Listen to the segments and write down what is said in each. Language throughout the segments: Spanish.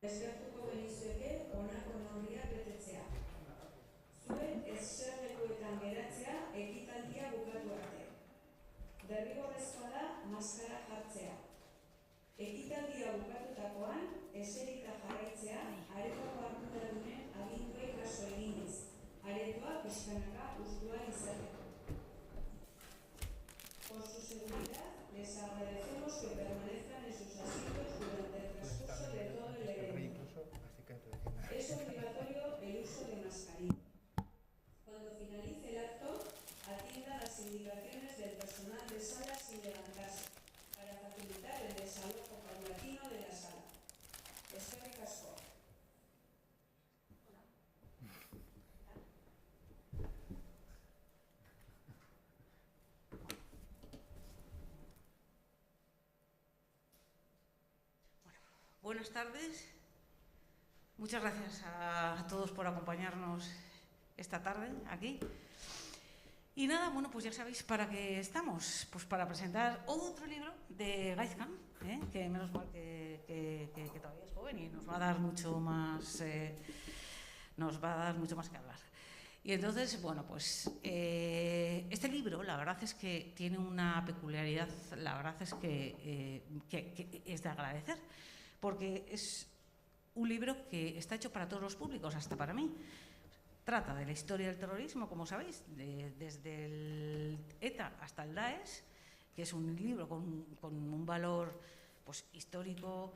Eskertuko genizueke honako neurriak betetzea. Zuen eserlekuetan geratzea ekitaldia bukatu arte. Derrigorrezkoa da maskara jartzea. Ekitaldia bukatutakoan eserita jarraitzea aretoko arduradunen aginduei kasu eginez. Aretoa pixkanaka ustua izateko. Por su seguridad, les agradecemos que permanezcan en sus asientos durante el transcurso de todo el evento. Es obligatorio el uso de mascarilla. Cuando finalice el acto, atienda las indicaciones del personal de sala sin levantarse, para facilitar el desalojo paulatino de la sala. Eskerrik asko. Buenas tardes. Muchas gracias a todos por acompañarnos esta tarde aquí. Y nada, bueno, pues ya sabéis para qué estamos. Pues para presentar otro libro de Gaizka, que menos mal que todavía es joven y nos va a dar mucho más, que hablar. Y entonces, bueno, pues este libro, la verdad es que tiene una peculiaridad, la verdad es que es de agradecer, porque es un libro que está hecho para todos los públicos, hasta para mí. Trata de la historia del terrorismo, como sabéis, desde el ETA hasta el Daesh, que es un libro con un valor pues, histórico,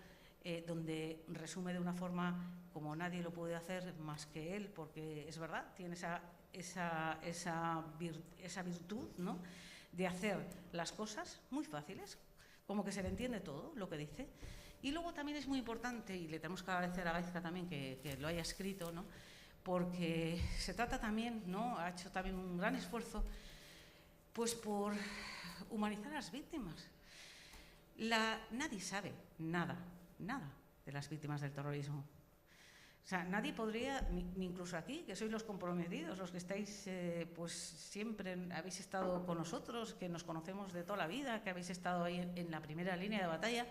donde resume de una forma como nadie lo puede hacer más que él, porque es verdad, tiene esa virtud, ¿no?, de hacer las cosas muy fáciles, como que se le entiende todo lo que dice. Y luego también es muy importante, y le tenemos que agradecer a Gaizka también que lo haya escrito, ¿no?, porque se trata también, ¿no?, ha hecho también un gran esfuerzo pues por humanizar a las víctimas. Nadie sabe nada de las víctimas del terrorismo. O sea, nadie podría, ni incluso aquí, que sois los comprometidos, los que estáis, pues siempre habéis estado con nosotros, que nos conocemos de toda la vida, que habéis estado ahí en la primera línea de batalla,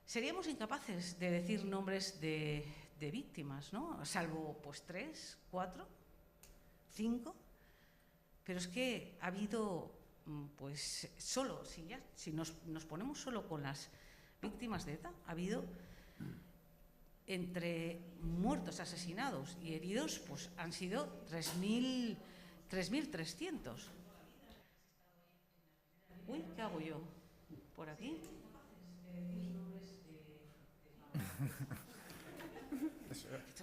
seríamos incapaces de decir nombres de víctimas, ¿no? Salvo, pues, 3, 4, 5. Pero es que ha habido, pues, solo, si nos ponemos solo con las víctimas de ETA, ha habido entre muertos, asesinados y heridos, pues han sido 3.300. Uy, ¿qué hago yo? ¿Por aquí?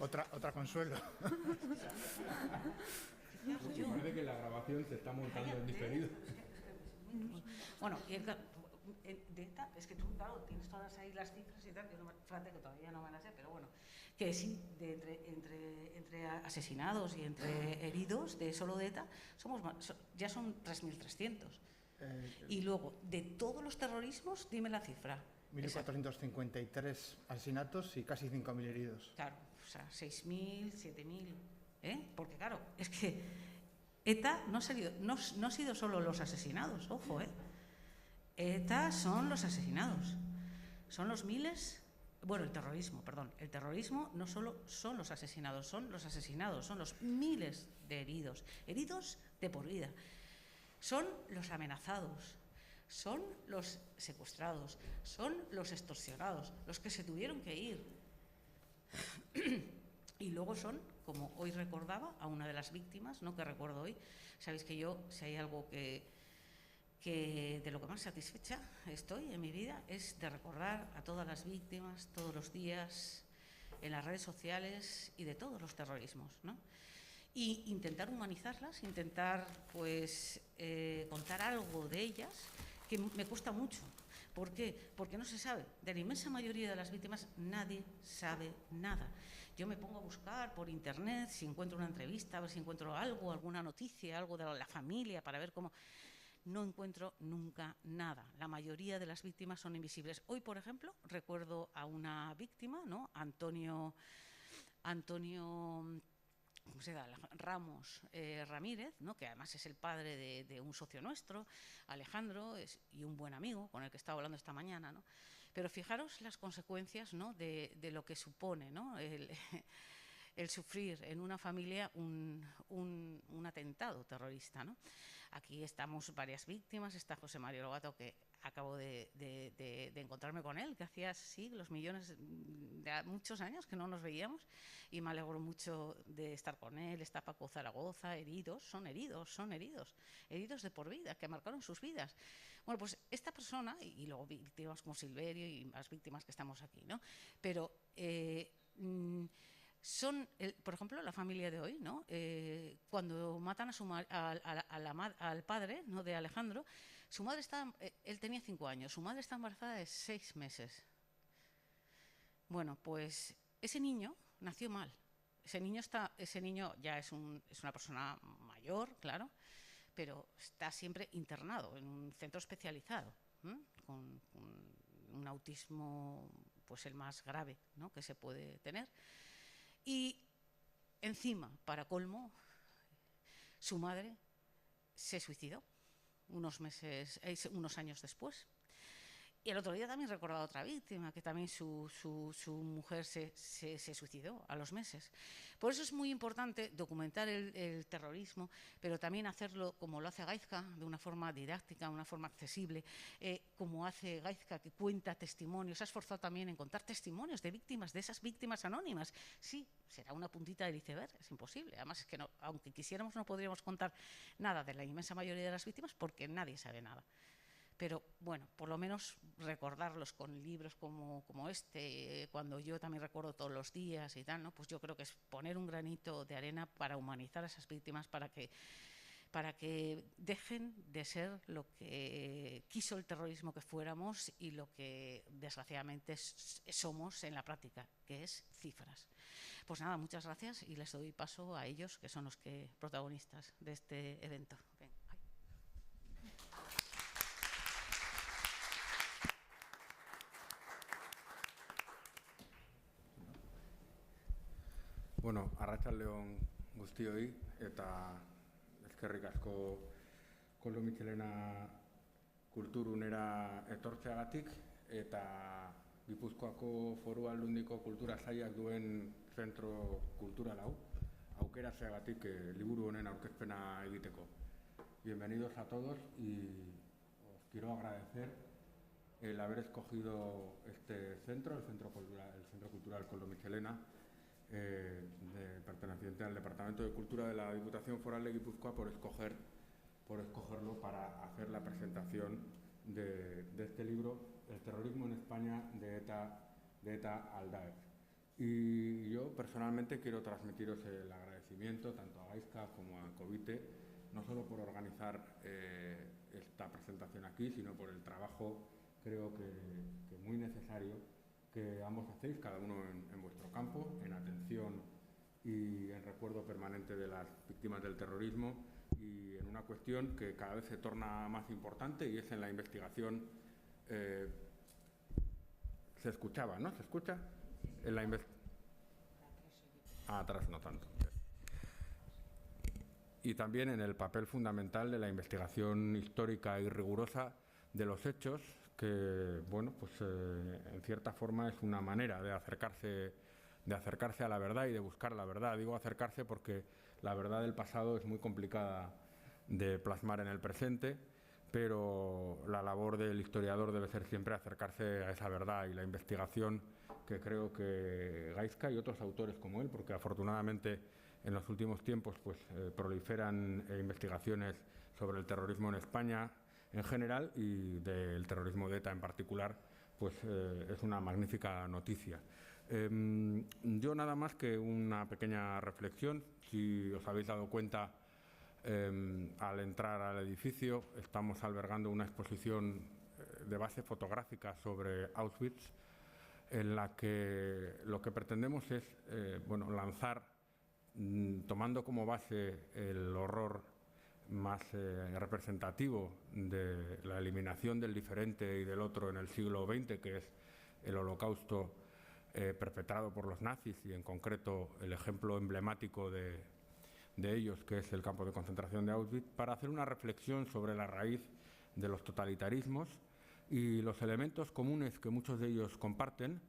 Otra consuelo. Parece que la grabación se está montando en diferido. Bueno, y de ETA, es que tú, claro, tienes todas ahí las cifras y tal, que fíjate que todavía no me las sé, pero bueno, que sí, entre asesinados y entre heridos de solo de ETA, ya son 3.300. Y luego, de todos los terrorismos, dime la cifra. 1.453 asesinatos y casi 5.000 heridos. Claro, o sea, 6.000, 7.000, porque claro, es que ETA no ha sido solo los asesinados, ojo, ETA son los asesinados, son los miles, bueno, el terrorismo no solo son los asesinados, son los miles de heridos de por vida, son los amenazados, son los secuestrados, son los extorsionados, los que se tuvieron que ir. Y luego son, como hoy recordaba, a una de las víctimas, ¿no?, que recuerdo hoy. Sabéis que yo, si hay algo que de lo que más satisfecha estoy en mi vida, es de recordar a todas las víctimas todos los días en las redes sociales y de todos los terrorismos, ¿no? Y intentar humanizarlas, intentar pues contar algo de ellas, que me cuesta mucho. ¿Por qué? Porque no se sabe. De la inmensa mayoría de las víctimas nadie sabe nada. Yo me pongo a buscar por internet si encuentro una entrevista, a ver si encuentro algo, alguna noticia, algo de la familia, para ver cómo. No encuentro nunca nada. La mayoría de las víctimas son invisibles. Hoy, por ejemplo, recuerdo a una víctima, ¿no?, Antonio Ramos Ramírez, ¿no?, que además es el padre de un socio nuestro, Alejandro, y un buen amigo con el que estaba hablando esta mañana, ¿no? Pero fijaros las consecuencias, ¿no?, de lo que supone, ¿no?, el sufrir en una familia un atentado terrorista, ¿no? Aquí estamos varias víctimas. Está José María Lobato, que acabo de encontrarme con él, que hacía siglos, millones, de muchos años que no nos veíamos, y me alegro mucho de estar con él. Está Paco Zaragoza, heridos de por vida, que marcaron sus vidas. Bueno, pues esta persona, y luego víctimas como Silverio y más víctimas que estamos aquí, ¿no? Pero son, por ejemplo, la familia de hoy, ¿no? Cuando matan al padre, ¿no?, de Alejandro, su madre él tenía 5 años, su madre está embarazada de 6 meses. Bueno, pues ese niño nació mal. Ese niño ya es una persona mayor, claro, pero está siempre internado en un centro especializado, con un autismo, pues el más grave, ¿no?, que se puede tener. Y encima, para colmo, su madre se suicidó unos años después. Y el otro día también recordaba otra víctima, que también su mujer se suicidó a los meses. Por eso es muy importante documentar el terrorismo, pero también hacerlo como lo hace Gaizka, de una forma didáctica, de una forma accesible, como hace Gaizka, que cuenta testimonios. Se ha esforzado también en contar testimonios de víctimas, de esas víctimas anónimas. Sí, será una puntita del iceberg, es imposible. Además, es que no, aunque quisiéramos, no podríamos contar nada de la inmensa mayoría de las víctimas, porque nadie sabe nada. Pero bueno, por lo menos recordarlos con libros como este, cuando yo también recuerdo todos los días y tal, ¿no? Pues yo creo que es poner un granito de arena para humanizar a esas víctimas, para que dejen de ser lo que quiso el terrorismo que fuéramos y lo que desgraciadamente somos en la práctica, que es cifras. Pues nada, muchas gracias, y les doy paso a ellos, que son los protagonistas de este evento. Ven. Bueno, arratsaldeon guztioi, eta eskerrik asko Koldo Mitxelena kulturunera etortzeagatik, eta Gipuzkoako Foru Aldundiko Kultura Sailak duen zentro kultural hau aukeratzeagatik liburu honen aurkezpena egiteko. Bienvenidos a todos, y os quiero agradecer el haber escogido este centro, el Centro Cultural Koldo Mitxelena, perteneciente al Departamento de Cultura de la Diputación Foral de Guipúzcoa, por escogerlo para hacer la presentación de este libro, El terrorismo en España, de ETA al Daesh. Y yo personalmente quiero transmitiros el agradecimiento tanto a Gaizka como a Covite, no solo por organizar esta presentación aquí, sino por el trabajo, creo que muy necesario, que ambos hacéis, cada uno en vuestro campo, en atención y en recuerdo permanente de las víctimas del terrorismo, y en una cuestión que cada vez se torna más importante, y es en la investigación. ¿Se escuchaba, no? ¿Se escucha? En la atrás no tanto. Y también en el papel fundamental de la investigación histórica y rigurosa de los hechos, que, bueno, pues en cierta forma es una manera de acercarse a la verdad y de buscar la verdad. Digo acercarse porque la verdad del pasado es muy complicada de plasmar en el presente, pero la labor del historiador debe ser siempre acercarse a esa verdad, y la investigación, que creo que Gaizka y otros autores como él, porque afortunadamente en los últimos tiempos pues proliferan investigaciones sobre el terrorismo en España en general y del terrorismo de ETA en particular, pues es una magnífica noticia. Yo nada más que una pequeña reflexión. Si os habéis dado cuenta, al entrar al edificio estamos albergando una exposición de base fotográfica sobre Auschwitz, en la que lo que pretendemos es lanzar, tomando como base el horror más representativo de la eliminación del diferente y del otro en el siglo XX, que es el Holocausto perpetrado por los nazis, y en concreto el ejemplo emblemático de ellos, que es el campo de concentración de Auschwitz, para hacer una reflexión sobre la raíz de los totalitarismos y los elementos comunes que muchos de ellos comparten,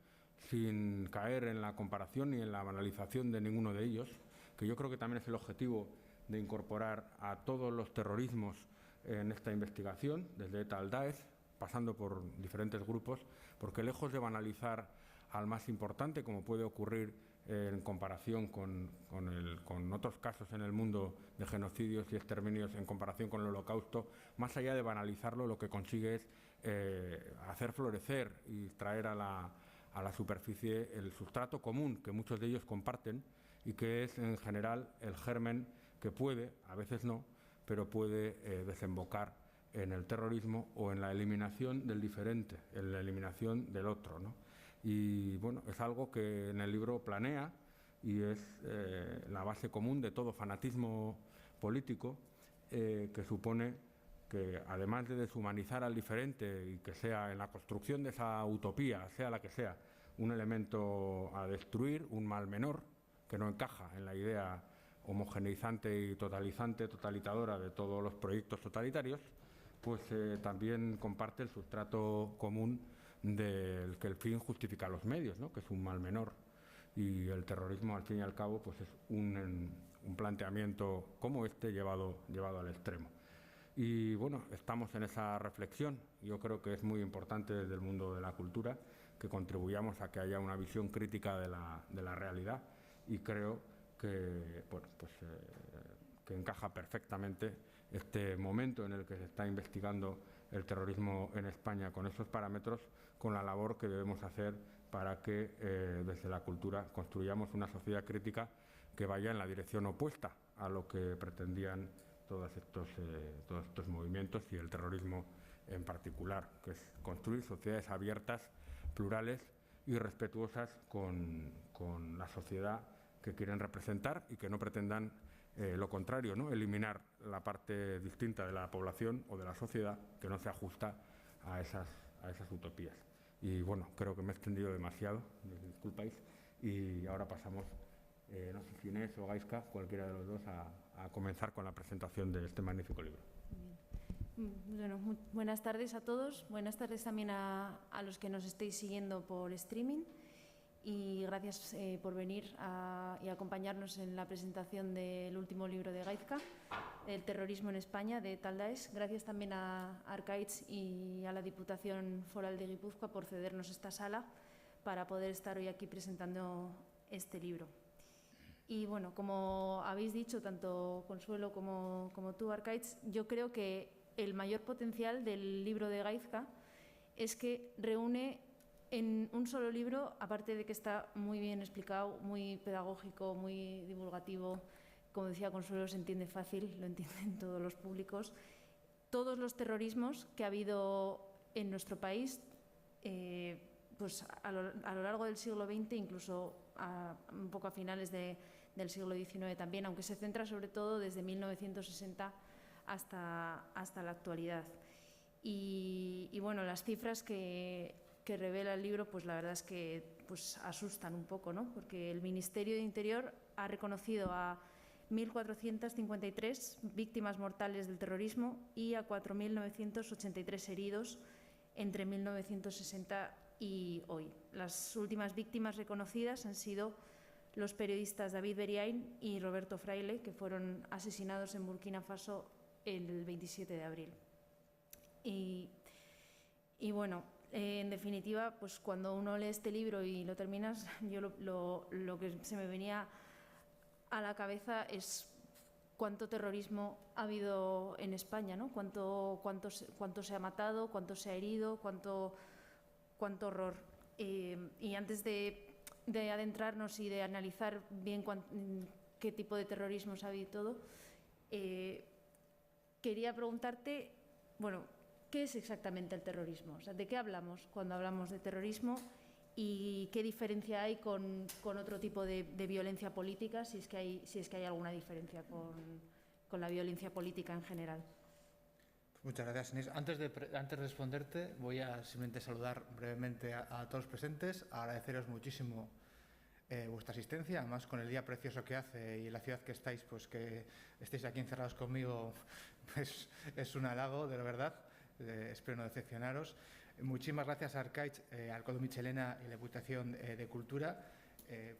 sin caer en la comparación ni en la banalización de ninguno de ellos, que yo creo que también es el objetivo de incorporar a todos los terrorismos en esta investigación, desde ETA al Daesh, pasando por diferentes grupos, porque lejos de banalizar al más importante, como puede ocurrir en comparación con otros casos en el mundo de genocidios y exterminios, en comparación con el Holocausto, más allá de banalizarlo, lo que consigue es hacer florecer y traer a la superficie el sustrato común que muchos de ellos comparten y que es en general el germen que puede, a veces no, pero puede desembocar en el terrorismo o en la eliminación del diferente, en la eliminación del otro, ¿no? Y bueno, es algo que en el libro planea y es la base común de todo fanatismo político, que supone que además de deshumanizar al diferente y que sea en la construcción de esa utopía, sea la que sea, un elemento a destruir, un mal menor, que no encaja en la idea homogeneizante y totalizadora de todos los proyectos totalitarios, pues también comparte el sustrato común del que el fin justifica los medios, ¿no? Que es un mal menor. Y el terrorismo, al fin y al cabo, pues es un planteamiento como este llevado al extremo. Y bueno, estamos en esa reflexión. Yo creo que es muy importante desde el mundo de la cultura que contribuyamos a que haya una visión crítica de la realidad, y creo que, bueno, pues, que encaja perfectamente este momento en el que se está investigando el terrorismo en España con esos parámetros, con la labor que debemos hacer para que desde la cultura construyamos una sociedad crítica que vaya en la dirección opuesta a lo que pretendían todos estos movimientos y el terrorismo en particular, que es construir sociedades abiertas, plurales y respetuosas con la sociedad que quieren representar y que no pretendan lo contrario, ¿no? Eliminar la parte distinta de la población o de la sociedad que no se ajusta a esas utopías. Y bueno, creo que me he extendido demasiado, disculpáis, y ahora pasamos, no sé si Inés o Gaizka, cualquiera de los dos, a comenzar con la presentación de este magnífico libro. Bueno, buenas tardes a todos, buenas tardes también a los que nos estéis siguiendo por streaming, y gracias por venir y acompañarnos en la presentación del último libro de Gaizka, El terrorismo en España, de ETA al Daesh. Gracias también a Arkaitz y a la Diputación Foral de Guipúzcoa por cedernos esta sala para poder estar hoy aquí presentando este libro. Y bueno, como habéis dicho, tanto Consuelo como tú, Arkaitz, yo creo que el mayor potencial del libro de Gaizka es que reúne en un solo libro, aparte de que está muy bien explicado, muy pedagógico, muy divulgativo, como decía Consuelo, se entiende fácil, lo entienden todos los públicos, todos los terrorismos que ha habido en nuestro país, pues a lo largo del siglo XX, incluso un poco a finales del siglo XIX también, aunque se centra sobre todo desde 1960 hasta la actualidad. Y bueno, las cifras que revela el libro, pues la verdad es que pues asustan un poco, ¿no? Porque el Ministerio de Interior ha reconocido a 1.453 víctimas mortales del terrorismo y a 4.983 heridos entre 1960 y hoy. Las últimas víctimas reconocidas han sido los periodistas David Beriain y Roberto Fraile, que fueron asesinados en Burkina Faso el 27 de abril. Y bueno, en definitiva, pues cuando uno lee este libro y lo terminas, yo lo que se me venía a la cabeza es cuánto terrorismo ha habido en España, ¿no? Cuánto se ha matado, cuánto se ha herido, cuánto horror. Y antes de adentrarnos y de analizar bien qué tipo de terrorismos ha habido y todo, quería preguntarte, bueno, ¿qué es exactamente el terrorismo? O sea, ¿de qué hablamos cuando hablamos de terrorismo? ¿Y qué diferencia hay con otro tipo de violencia política, si es que hay alguna diferencia con la violencia política en general? Muchas gracias, Inés. Antes de responderte, voy a simplemente saludar brevemente a todos los presentes, agradeceros muchísimo vuestra asistencia, además con el día precioso que hace y la ciudad que estáis, pues que estéis aquí encerrados conmigo, pues es un halago, de la verdad. Espero no decepcionaros. Muchísimas gracias a Arcaich, al Código Michelena y la Diputación de Cultura,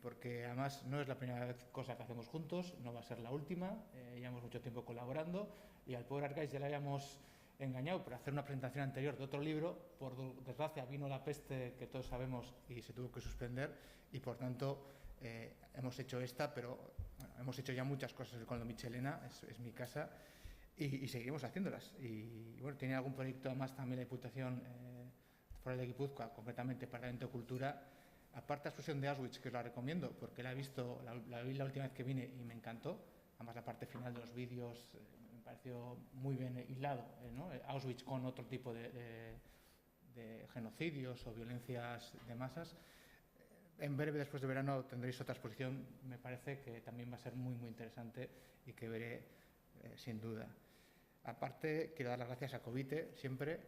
porque además no es la primera cosa que hacemos juntos, no va a ser la última, llevamos mucho tiempo colaborando y al pobre Arcaich ya le habíamos engañado por hacer una presentación anterior de otro libro. Por desgracia vino la peste, que todos sabemos, y se tuvo que suspender, y por tanto hemos hecho esta, pero bueno, hemos hecho ya muchas cosas con la Michelena, es mi casa, y seguiremos haciéndolas. Y bueno, tiene algún proyecto más también la Diputación Foral de Guipúzcoa, concretamente Departamento de Cultura, aparte de la exposición de Auschwitz, que os la recomiendo, porque la vi la última vez que vine y me encantó. Además, la parte final de los vídeos me pareció muy bien hilado, ¿no? Auschwitz con otro tipo de genocidios o violencias de masas. En breve, después de verano, tendréis otra exposición, me parece que también va a ser muy, muy interesante y que veré sin duda. Aparte, quiero dar las gracias a Covite, siempre,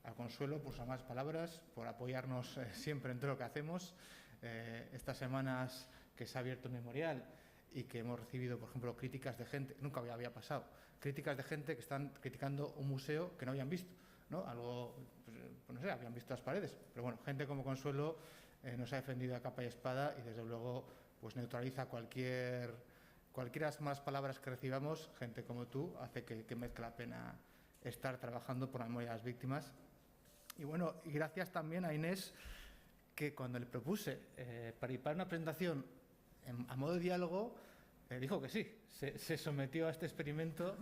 a Consuelo por sus amables palabras, por apoyarnos siempre en todo lo que hacemos. Estas semanas que se ha abierto el memorial y que hemos recibido, por ejemplo, críticas de gente, nunca había pasado, críticas de gente que están criticando un museo que no habían visto, ¿no? Algo, pues no sé, habían visto las paredes, pero bueno, gente como Consuelo nos ha defendido a capa y espada y desde luego pues neutraliza cualquiera de las malas palabras que recibamos. Gente como tú hace que merezca la pena estar trabajando por la memoria de las víctimas. Y bueno, y gracias también a Inés, que cuando le propuse participar en una presentación a modo de diálogo, dijo que sí, se sometió a este experimento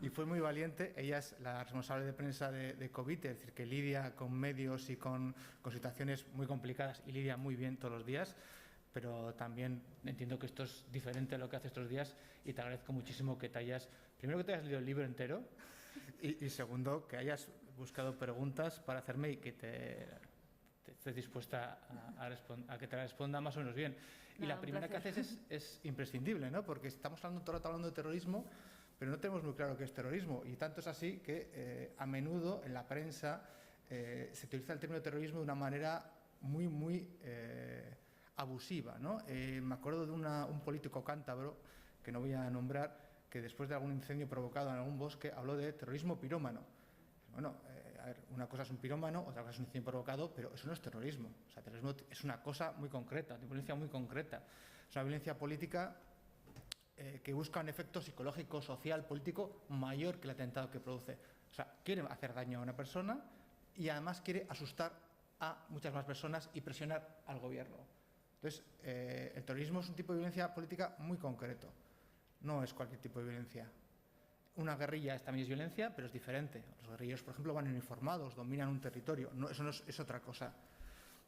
y fue muy valiente. Ella es la responsable de prensa de Covite, es decir, que lidia con medios y con situaciones muy complicadas y lidia muy bien todos los días, pero también entiendo que esto es diferente a lo que hace estos días y te agradezco muchísimo que primero que te hayas leído el libro entero y segundo, que hayas buscado preguntas para hacerme y que estés dispuesta a que te responda más o menos bien. Y la primera que haces es imprescindible, ¿no? Porque estamos todo el rato hablando de terrorismo, pero no tenemos muy claro qué es terrorismo. Y tanto es así que a menudo en la prensa se utiliza el término terrorismo de una manera muy, muy abusiva, ¿no? Me acuerdo de un político cántabro, que no voy a nombrar, que después de algún incendio provocado en algún bosque habló de terrorismo pirómano. Bueno, a ver, una cosa es un pirómano, otra cosa es un incendio provocado, pero eso no es terrorismo. O sea, terrorismo es una cosa muy concreta, de violencia muy concreta. Es una violencia política que busca un efecto psicológico, social, político mayor que el atentado que produce. O sea, quiere hacer daño a una persona y además quiere asustar a muchas más personas y presionar al gobierno. Entonces, el terrorismo es un tipo de violencia política muy concreto. No es cualquier tipo de violencia. Una guerrilla también es violencia, pero es diferente. Los guerrilleros, por ejemplo, van uniformados, dominan un territorio. No, eso no es otra cosa.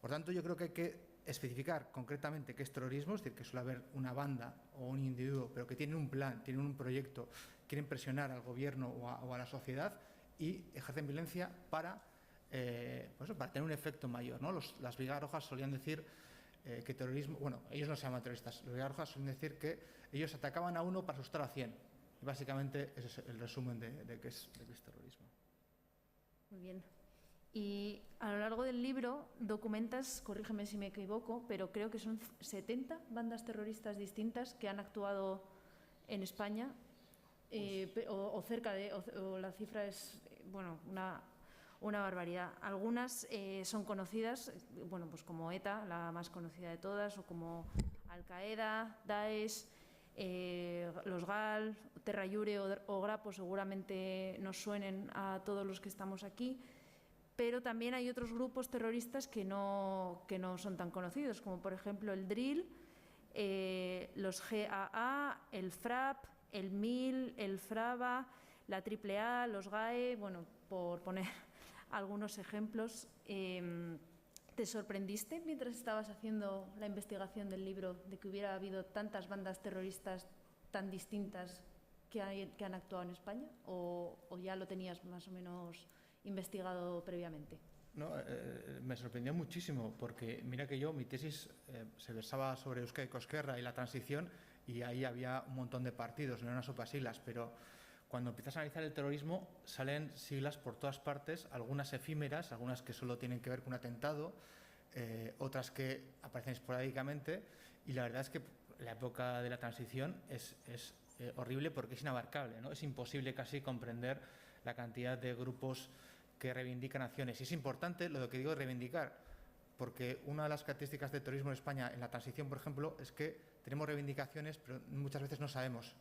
Por tanto, yo creo que hay que especificar concretamente qué es terrorismo, es decir, que suele haber una banda o un individuo, pero que tienen un plan, tienen un proyecto, quieren presionar al gobierno o a la sociedad y ejercen violencia para tener un efecto mayor, ¿no? Las Brigadas Rojas solían decir que terrorismo, bueno, ellos no se llaman terroristas, las Brigadas Rojas suelen decir que ellos atacaban a uno para asustar a 100. Y básicamente ese es el resumen de qué es terrorismo. Muy bien. Y a lo largo del libro documentas, corrígeme si me equivoco, pero creo que son 70 bandas terroristas distintas que han actuado en España, o cerca de, o la cifra es, bueno, una barbaridad. Algunas son conocidas, bueno, pues como ETA, la más conocida de todas, o como Al-Qaeda, Daesh, los GAL, Terra Llure o Grapo seguramente nos suenen a todos los que estamos aquí, pero también hay otros grupos terroristas que no son tan conocidos, como por ejemplo el DRIL, los GAA, el FRAP, el MIL, el FRABA, la AAA, los GAE, bueno, por poner algunos ejemplos. ¿Te sorprendiste mientras estabas haciendo la investigación del libro de que hubiera habido tantas bandas terroristas tan distintas que han actuado en España? ¿O ya lo tenías más o menos investigado previamente? No, me sorprendió muchísimo porque mira que mi tesis se versaba sobre Euskadi Cosquerra y la transición y ahí había un montón de partidos, no eran sopas siglas, pero cuando empiezas a analizar el terrorismo salen siglas por todas partes, algunas efímeras, algunas que solo tienen que ver con un atentado, otras que aparecen esporádicamente, y la verdad es que la época de la transición es horrible porque es inabarcable, ¿no? Es imposible casi comprender la cantidad de grupos que reivindican acciones. Y es importante lo que digo de reivindicar, porque una de las características del terrorismo en España en la transición, por ejemplo, es que tenemos reivindicaciones, pero muchas veces no sabemos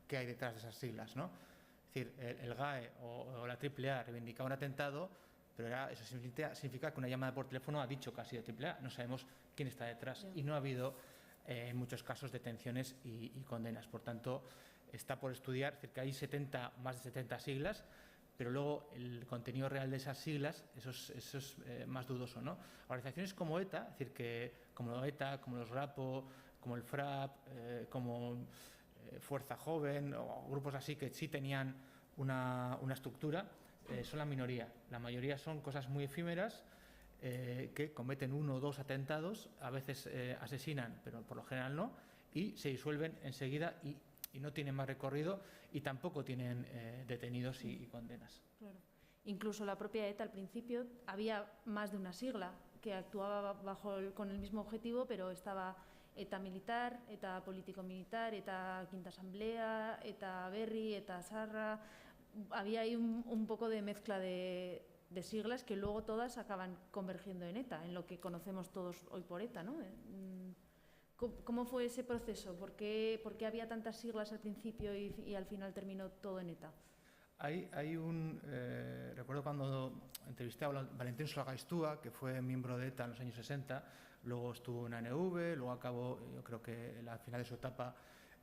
qué hay detrás de esas siglas, ¿no? Es decir, el GAE o la AAA reivindicaba un atentado, pero eso significa que una llamada por teléfono ha dicho que ha sido AAA. No sabemos quién está detrás. Y no ha habido, en muchos casos, detenciones y condenas. Por tanto, está por estudiar, es decir, que hay más de 70 siglas, pero luego el contenido real de esas siglas, eso es más dudoso, ¿no? Organizaciones como ETA, es decir, como ETA, como los RAPO, como el FRAP, como Fuerza Joven, o grupos así que sí tenían una estructura, son la minoría. La mayoría son cosas muy efímeras que cometen 1 o 2 atentados, a veces asesinan, pero por lo general no, y se disuelven enseguida y no tienen más recorrido y tampoco tienen detenidos y condenas. Claro. Incluso la propia ETA al principio había más de una sigla que actuaba con el mismo objetivo, pero estaba ETA militar, ETA político-militar, ETA Quinta Asamblea, ETA Berri, ETA Sarra. Había ahí un poco de mezcla de siglas que luego todas acaban convergiendo en ETA, en lo que conocemos todos hoy por ETA, ¿no? ¿Cómo fue ese proceso? ¿Por qué había tantas siglas al principio y al final terminó todo en ETA? Recuerdo cuando entrevisté a Valentín Solagaistúa, que fue miembro de ETA en los años 60, luego estuvo en ANV, luego acabó, yo creo que al final de su etapa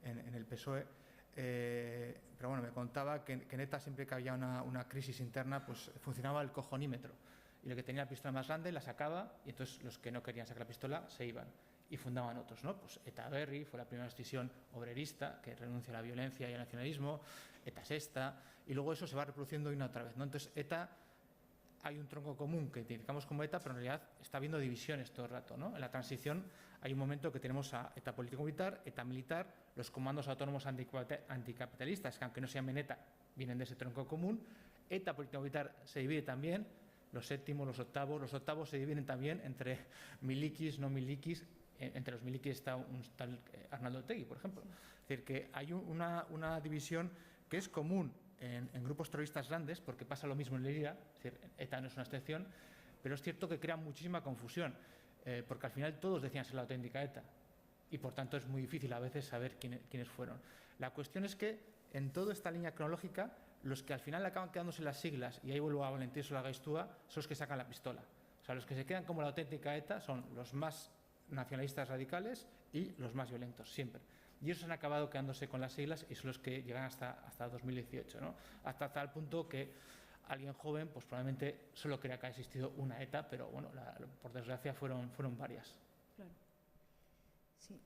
en el PSOE, pero bueno, me contaba que en ETA siempre que había una crisis interna, pues funcionaba el cojonímetro, y el que tenía la pistola más grande la sacaba, y entonces los que no querían sacar la pistola se iban y fundaban otros, ¿no? Pues ETA Berri fue la primera institución obrerista que renuncia a la violencia y al nacionalismo, ETA Sexta, y luego eso se va reproduciendo una otra vez, ¿no? Entonces ETA, hay un tronco común que identificamos como ETA, pero en realidad está habiendo divisiones todo el rato, ¿no? En la transición hay un momento que tenemos a ETA político-militar, ETA militar, los comandos autónomos anticapitalistas, que aunque no se llamen ETA, vienen de ese tronco común. ETA político-militar se divide también, los séptimos, los octavos se dividen también entre milikis, no milikis. Entre los milikis está un tal Arnaldo Otegi, por ejemplo. Es decir, que hay una división que es común en grupos terroristas grandes, porque pasa lo mismo en Libia, es decir, ETA no es una excepción, pero es cierto que crea muchísima confusión, porque al final todos decían ser la auténtica ETA, y por tanto es muy difícil a veces saber quiénes fueron. La cuestión es que en toda esta línea cronológica, los que al final acaban quedándose las siglas, y ahí vuelvo a Valentín Solagaistúa, son los que sacan la pistola. O sea, los que se quedan como la auténtica ETA son los más nacionalistas radicales y los más violentos, siempre. Y esos han acabado quedándose con las siglas y son los que llegan hasta 2018, ¿no? Hasta tal punto que alguien joven pues probablemente solo crea que ha existido una ETA, pero bueno, por desgracia fueron varias. Claro. Sí.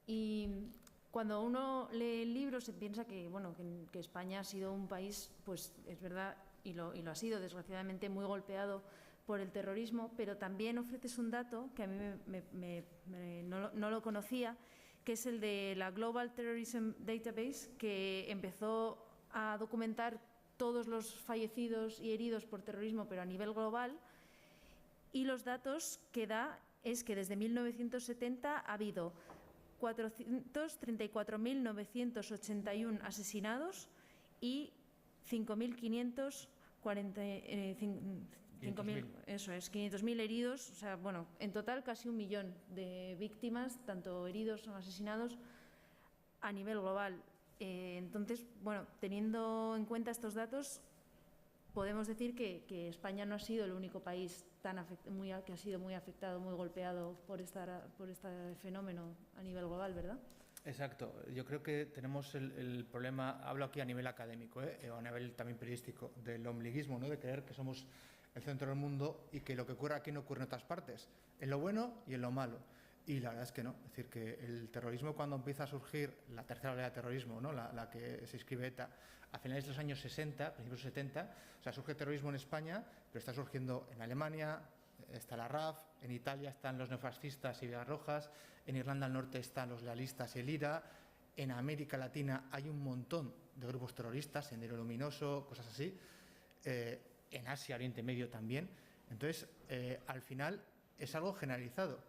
Y cuando uno lee el libro se piensa que, bueno, que España ha sido un país, pues es verdad, y lo ha sido desgraciadamente muy golpeado por el terrorismo, pero también ofreces un dato que a mí no lo conocía, que es el de la Global Terrorism Database, que empezó a documentar todos los fallecidos y heridos por terrorismo, pero a nivel global, y los datos que da es que desde 1970 ha habido 434.981 asesinados y 500.000 heridos, o sea, bueno, en total casi 1 millón de víctimas, tanto heridos o asesinados, a nivel global. Entonces, bueno, teniendo en cuenta estos datos, podemos decir que España no ha sido el único país que ha sido muy afectado, muy golpeado por este fenómeno a nivel global, ¿verdad? Exacto. Yo creo que tenemos el problema, hablo aquí a nivel académico, o a nivel también periodístico, del ombliguismo, ¿no? De creer que somos el centro del mundo y que lo que ocurre aquí no ocurre en otras partes, en lo bueno y en lo malo. Y la verdad es que no. Es decir, que el terrorismo, cuando empieza a surgir la tercera ola de terrorismo, ¿no? la que se escribe ETA, a finales de los años 60, principios de 70, o sea, surge el terrorismo en España, pero está surgiendo en Alemania, está la RAF, en Italia están los neofascistas y Vidas Rojas, en Irlanda del Norte están los lealistas y el IRA, En América Latina hay un montón de grupos terroristas, Sendero Luminoso, cosas así. En Asia, Oriente Medio también. Entonces, al final es algo generalizado.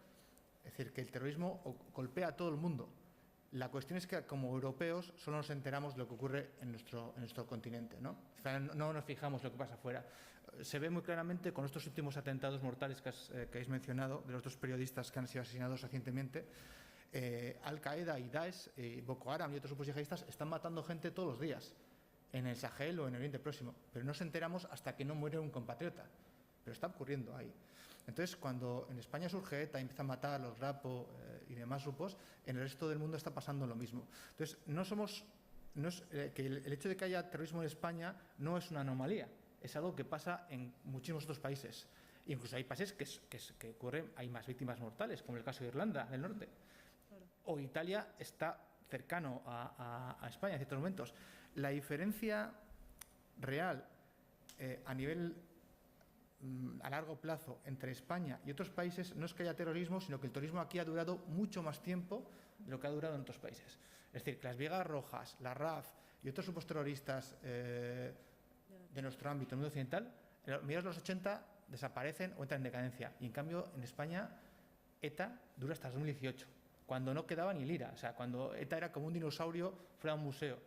Es decir, que el terrorismo golpea a todo el mundo. La cuestión es que como europeos solo nos enteramos de lo que ocurre en nuestro continente, ¿no? No nos fijamos lo que pasa afuera. Se ve muy claramente con estos últimos atentados mortales que habéis mencionado, de los dos periodistas que han sido asesinados recientemente. Al-Qaeda y Daesh, Boko Haram y otros grupos yihadistas están matando gente todos los días, en el Sahel o en el Oriente Próximo, pero no nos enteramos hasta que no muere un compatriota. Pero está ocurriendo ahí. Entonces, cuando en España surge ETA y empieza a matar a los Rapo y demás grupos, en el resto del mundo está pasando lo mismo. Entonces, que el hecho de que haya terrorismo en España no es una anomalía, es algo que pasa en muchísimos otros países. Incluso hay países que ocurren, hay más víctimas mortales, como el caso de Irlanda del Norte. Claro. O Italia está cercano a España en ciertos momentos. La diferencia real a largo plazo entre España y otros países no es que haya terrorismo, sino que el terrorismo aquí ha durado mucho más tiempo de lo que ha durado en otros países. Es decir, que las Brigadas Rojas, la RAF y otros grupos terroristas de nuestro ámbito, el mundo occidental, en los mediados de los 80 desaparecen o entran en decadencia. Y en cambio, en España, ETA dura hasta 2018, cuando no quedaba ni el IRA. O sea, cuando ETA era como un dinosaurio fuera de un museo.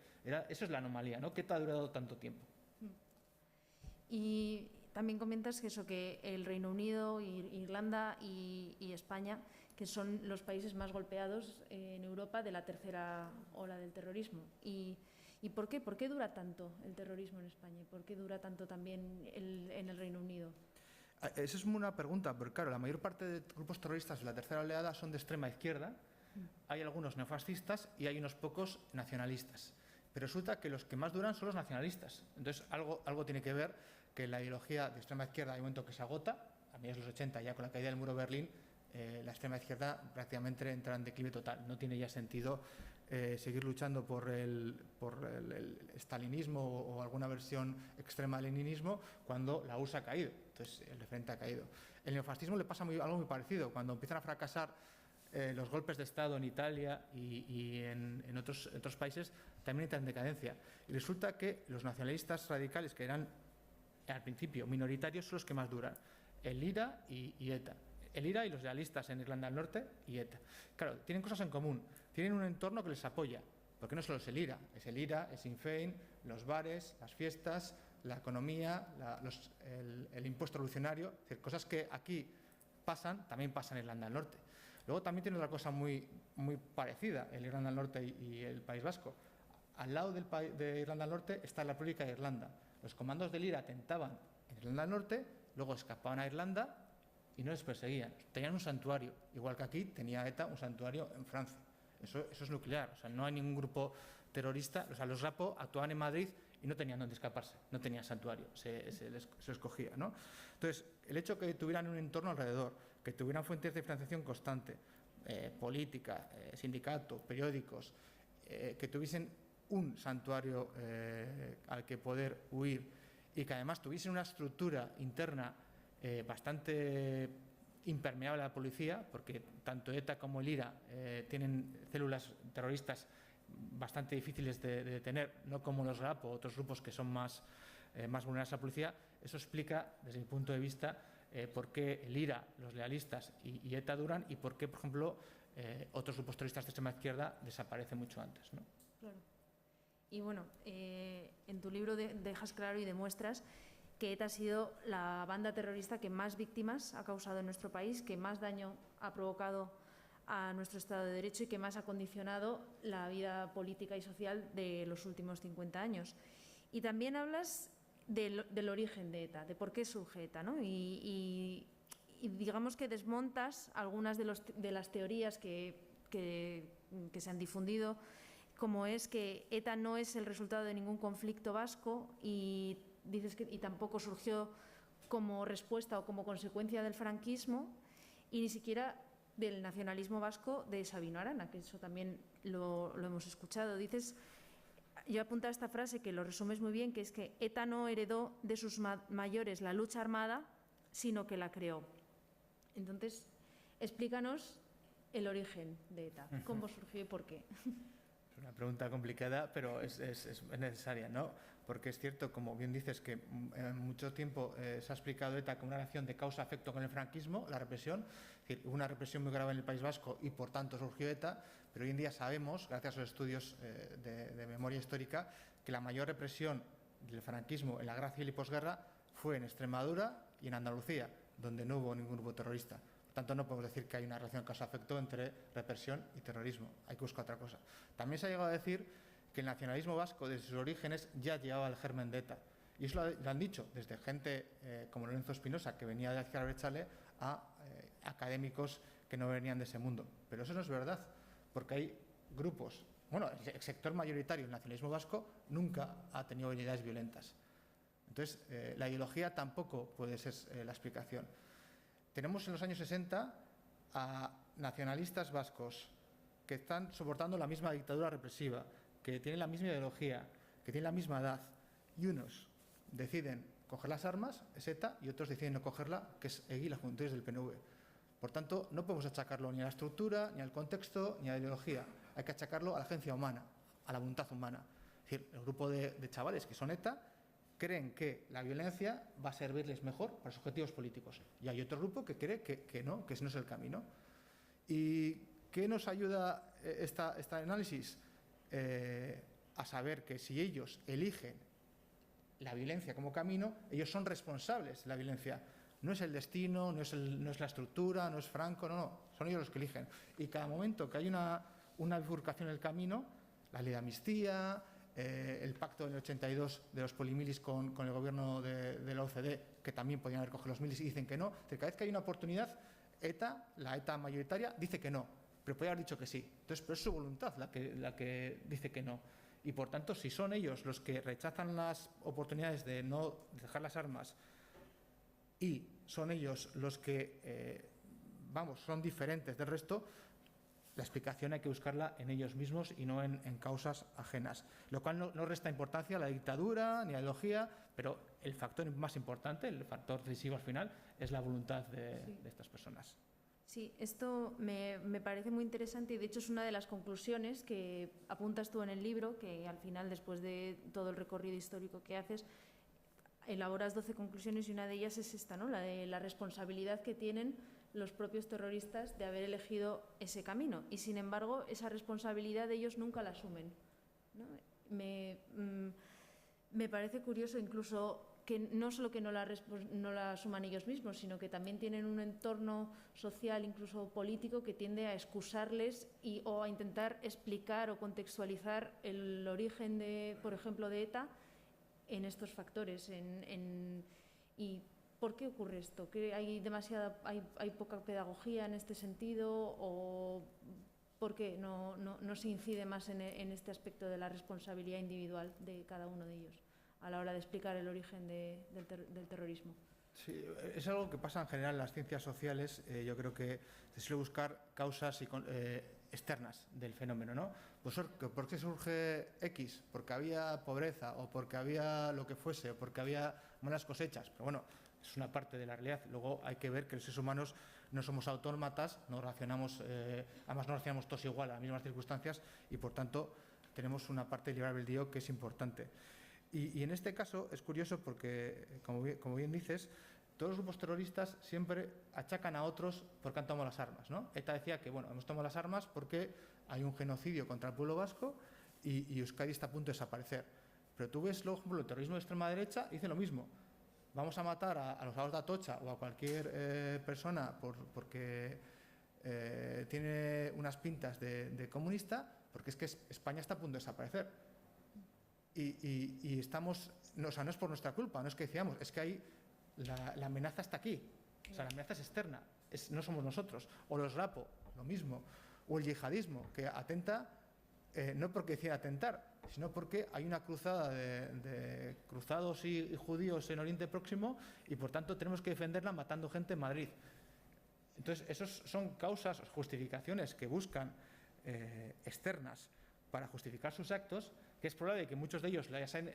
Eso es la anomalía, ¿no? Que ETA ha durado tanto tiempo. Y también comentas que el Reino Unido, Irlanda y España, que son los países más golpeados en Europa de la tercera ola del terrorismo. ¿Y por qué? ¿Por qué dura tanto el terrorismo en España? ¿Y por qué dura tanto también en el Reino Unido? Esa es una buena pregunta, porque claro, la mayor parte de grupos terroristas de la tercera oleada son de extrema izquierda. Hay algunos neofascistas y hay unos pocos nacionalistas. Pero resulta que los que más duran son los nacionalistas. Entonces, algo tiene que ver que la ideología de extrema izquierda hay un momento que se agota. A mediados de los 80, ya con la caída del muro de Berlín, la extrema izquierda prácticamente entra en declive total. No tiene ya sentido seguir luchando por el estalinismo o alguna versión extrema del leninismo cuando la URSS ha caído. Entonces, el referente ha caído. El neofascismo le pasa algo muy parecido. Cuando empiezan a fracasar los golpes de Estado en Italia y en otros países, también entran en decadencia. Y resulta que los nacionalistas radicales, que eran al principio minoritarios, son los que más duran. El IRA y ETA. El IRA y los realistas en Irlanda del Norte y ETA. Claro, tienen cosas en común. Tienen un entorno que les apoya. Porque no solo es el IRA, es Sinn Féin, los bares, las fiestas, la economía, el impuesto revolucionario. Es decir, cosas que aquí pasan, también pasan en Irlanda del Norte. Luego también tiene otra cosa muy parecida, el Irlanda del Norte y el País Vasco. Al lado de Irlanda del Norte está la República de Irlanda. Los comandos del IRA atentaban en Irlanda del Norte, luego escapaban a Irlanda y no les perseguían. Tenían un santuario, igual que aquí tenía ETA un santuario en Francia. Eso es nuclear. O sea, no hay ningún grupo terrorista. O sea, los Rapo actuaban en Madrid y no tenían dónde escaparse, no tenían santuario, se escogía, ¿no? Entonces, el hecho de que tuvieran un entorno alrededor, que tuvieran fuentes de financiación constante, política, sindicatos, periódicos, que tuviesen un santuario al que poder huir y que además tuviesen una estructura interna bastante impermeable a la policía, porque tanto ETA como el IRA tienen células terroristas bastante difíciles de detener, no como los Rapo o otros grupos que son más vulnerables a la policía. Eso explica, desde mi punto de vista, por qué el IRA, los lealistas y ETA duran y por qué, por ejemplo, otros grupos terroristas de extrema izquierda desaparecen mucho antes, ¿no? Claro. Y bueno, en tu libro dejas claro y demuestras que ETA ha sido la banda terrorista que más víctimas ha causado en nuestro país, que más daño ha provocado a nuestro Estado de Derecho y que más ha condicionado la vida política y social de los últimos 50 años. Y también hablas del origen de ETA, de por qué surge ETA, ¿no? Y digamos que desmontas algunas de las teorías que se han difundido, como es que ETA no es el resultado de ningún conflicto vasco y dices que tampoco surgió como respuesta o como consecuencia del franquismo y ni siquiera del nacionalismo vasco de Sabino Arana, que eso también lo hemos escuchado. Dices, yo he apuntado esta frase que lo resumes muy bien, que es que ETA no heredó de sus mayores la lucha armada, sino que la creó. Entonces, explícanos el origen de ETA, cómo surgió y por qué. Es una pregunta complicada, pero es necesaria, ¿no? Porque es cierto, como bien dices, que en mucho tiempo se ha explicado ETA como una relación de causa-efecto con el franquismo, la represión. Es decir, hubo una represión muy grave en el País Vasco y por tanto surgió ETA, pero hoy en día sabemos, gracias a los estudios de memoria histórica, que la mayor represión del franquismo en la guerra civil y posguerra fue en Extremadura y en Andalucía, donde no hubo ningún grupo terrorista. Por tanto, no podemos decir que hay una relación causa-efecto entre represión y terrorismo. Hay que buscar otra cosa. También se ha llegado a decir que el nacionalismo vasco, desde sus orígenes, ya llevaba el germen de ETA. Y eso lo han dicho desde gente como Lorenzo Espinosa, que venía de la izquierda abertzale, a académicos que no venían de ese mundo. Pero eso no es verdad, porque hay grupos. Bueno, el sector mayoritario del nacionalismo vasco nunca ha tenido unidades violentas. Entonces, la ideología tampoco puede ser la explicación. Tenemos en los años 60 a nacionalistas vascos que están soportando la misma dictadura represiva, que tienen la misma ideología, que tienen la misma edad, y unos deciden coger las armas, es ETA, y otros deciden no cogerla, que es EGI, las Juventudes del PNV. Por tanto, no podemos achacarlo ni a la estructura, ni al contexto, ni a la ideología. Hay que achacarlo a la agencia humana, a la voluntad humana. Es decir, el grupo de chavales que son ETA creen que la violencia va a servirles mejor para sus objetivos políticos. Y hay otro grupo que cree que no, que ese no es el camino. ¿Y qué nos ayuda este análisis? A saber que si ellos eligen la violencia como camino, ellos son responsables de la violencia. No es el destino, no es la estructura, no es Franco, no, son ellos los que eligen. Y cada momento que hay una bifurcación en el camino, la ley de amnistía, el pacto del 82 de los polimilis con el gobierno de la OCDE, que también podían haber cogido los milis y dicen que no. Cada vez que hay una oportunidad, la ETA mayoritaria dice que no, pero podría haber dicho que sí. Entonces, pero es su voluntad la que dice que no. Y por tanto, si son ellos los que rechazan las oportunidades de no dejar las armas y son ellos los que, son diferentes del resto, la explicación hay que buscarla en ellos mismos y no en causas ajenas. Lo cual no resta importancia a la dictadura ni a la ideología, pero el factor más importante, el factor decisivo al final, es la voluntad de estas personas. Sí, esto me parece muy interesante y de hecho es una de las conclusiones que apuntas tú en el libro, que al final, después de todo el recorrido histórico que haces, elaboras 12 conclusiones y una de ellas es esta, ¿no? La de la responsabilidad que tienen los propios terroristas de haber elegido ese camino y, sin embargo, esa responsabilidad ellos nunca la asumen, ¿no? Me parece curioso incluso que no solo que no la asuman ellos mismos, sino que también tienen un entorno social, incluso político, que tiende a excusarles o a intentar explicar o contextualizar el origen, por ejemplo, de ETA en estos factores. ¿Y por qué ocurre esto? ¿Que hay poca pedagogía en este sentido? ¿O por qué no se incide más en este aspecto de la responsabilidad individual de cada uno de ellos a la hora de explicar el origen del terrorismo? Sí, es algo que pasa en general en las ciencias sociales. Yo creo que se suele buscar causas externas del fenómeno, ¿no? Pues, ¿por qué surge X? Porque había pobreza o porque había lo que fuese, o porque había malas cosechas. Pero bueno, es una parte de la realidad. Luego hay que ver que los seres humanos no somos autómatas, además no reaccionamos todos igual a las mismas circunstancias y por tanto tenemos una parte de libre albedrío que es importante. Y en este caso es curioso porque, como bien dices, todos los grupos terroristas siempre achacan a otros porque han tomado las armas, ¿no? ETA decía que, hemos tomado las armas porque hay un genocidio contra el pueblo vasco y Euskadi está a punto de desaparecer. Pero tú ves, luego, por ejemplo, el terrorismo de extrema derecha dice lo mismo. Vamos a matar a los lados de Atocha o a cualquier persona porque tiene unas pintas de comunista, porque es que España está a punto de desaparecer. Y estamos, no es por nuestra culpa, no es que decíamos, es que la amenaza está aquí, o sea, la amenaza es externa, no somos nosotros. O los Rapo, lo mismo, o el yihadismo, que atenta, no porque decida atentar, sino porque hay una cruzada de cruzados y judíos en Oriente Próximo y por tanto tenemos que defenderla matando gente en Madrid. Entonces, esos son causas, justificaciones que buscan externas para justificar sus actos, que es probable que muchos de ellos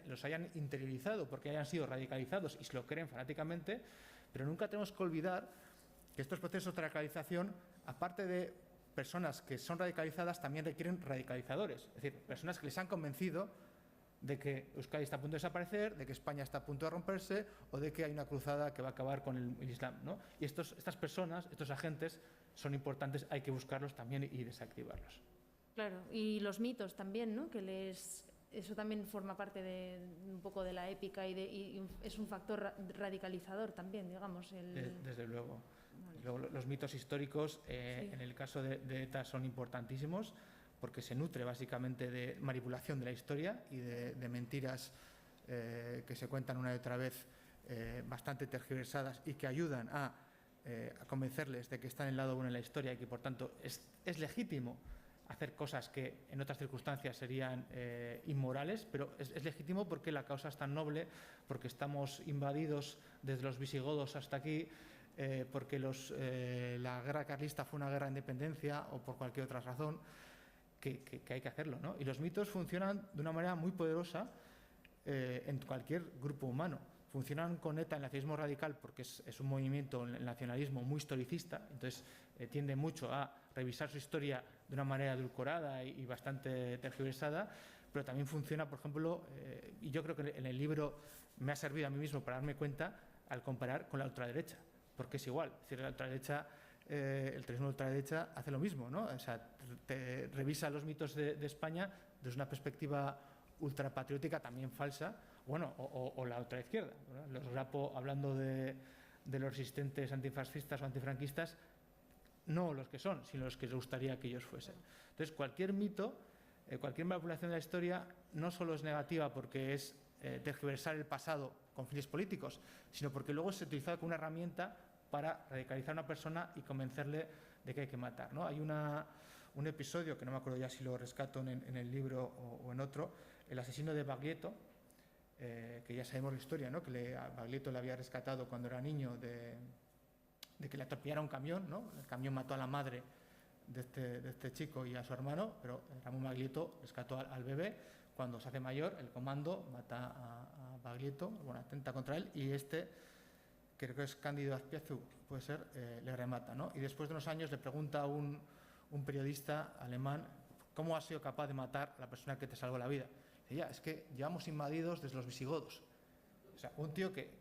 los hayan interiorizado porque hayan sido radicalizados y se lo creen fanáticamente, pero nunca tenemos que olvidar que estos procesos de radicalización, aparte de personas que son radicalizadas también requieren radicalizadores, es decir, personas que les han convencido de que Euskadi está a punto de desaparecer, de que España está a punto de romperse o de que hay una cruzada que va a acabar con el Islam, ¿no? Y estas personas, estos agentes son importantes, hay que buscarlos también y desactivarlos. Claro, y los mitos también, ¿no? Eso también forma parte de un poco de la épica y es un factor radicalizador también, digamos. Desde luego. Vale. Luego, los mitos históricos, en el caso de ETA, son importantísimos porque se nutre básicamente de manipulación de la historia y de mentiras que se cuentan una y otra vez, bastante tergiversadas y que ayudan a convencerles de que están en el lado bueno en la historia y que por tanto es legítimo hacer cosas que en otras circunstancias serían inmorales, pero es legítimo porque la causa es tan noble, porque estamos invadidos desde los visigodos hasta aquí, porque la guerra carlista fue una guerra de independencia o por cualquier otra razón, que hay que hacerlo, ¿no? Y los mitos funcionan de una manera muy poderosa en cualquier grupo humano. Funcionan con ETA en el nacionalismo radical porque es un movimiento, el nacionalismo, muy historicista, entonces tiende mucho a revisar su historia de una manera edulcorada y bastante tergiversada, pero también funciona, por ejemplo, y yo creo que en el libro me ha servido a mí mismo para darme cuenta al comparar con la ultraderecha, porque es igual, es decir, la ultraderecha, el terrorismo de ultraderecha hace lo mismo, ¿no? O sea, te revisa los mitos de España desde una perspectiva ultrapatriótica también falsa, bueno, o la ultraizquierda, ¿no? Los Grapo, hablando de los resistentes antifascistas o antifranquistas, no los que son, sino los que les gustaría que ellos fuesen. Entonces, cualquier mito, cualquier manipulación de la historia no solo es negativa porque es tergiversar el pasado con fines políticos, sino porque luego se utiliza como una herramienta para radicalizar a una persona y convencerle de que hay que matar, ¿no? Hay un episodio, que no me acuerdo ya si lo rescato en el libro o en otro, el asesino de Baglietto, que ya sabemos la historia, ¿no? Que a Baglietto le había rescatado cuando era niño de que le atropellara un camión, ¿no? El camión mató a la madre de este chico y a su hermano, pero Ramón Baglietto rescató al bebé. Cuando se hace mayor, el comando mata a Baglietto, bueno, atenta contra él, y creo que es Cándido Azpiazu, puede ser, le remata, ¿no? Y después de unos años le pregunta a un periodista alemán cómo has sido capaz de matar a la persona que te salvó la vida. Dice, ya, es que llevamos invadidos desde los visigodos. O sea, un tío que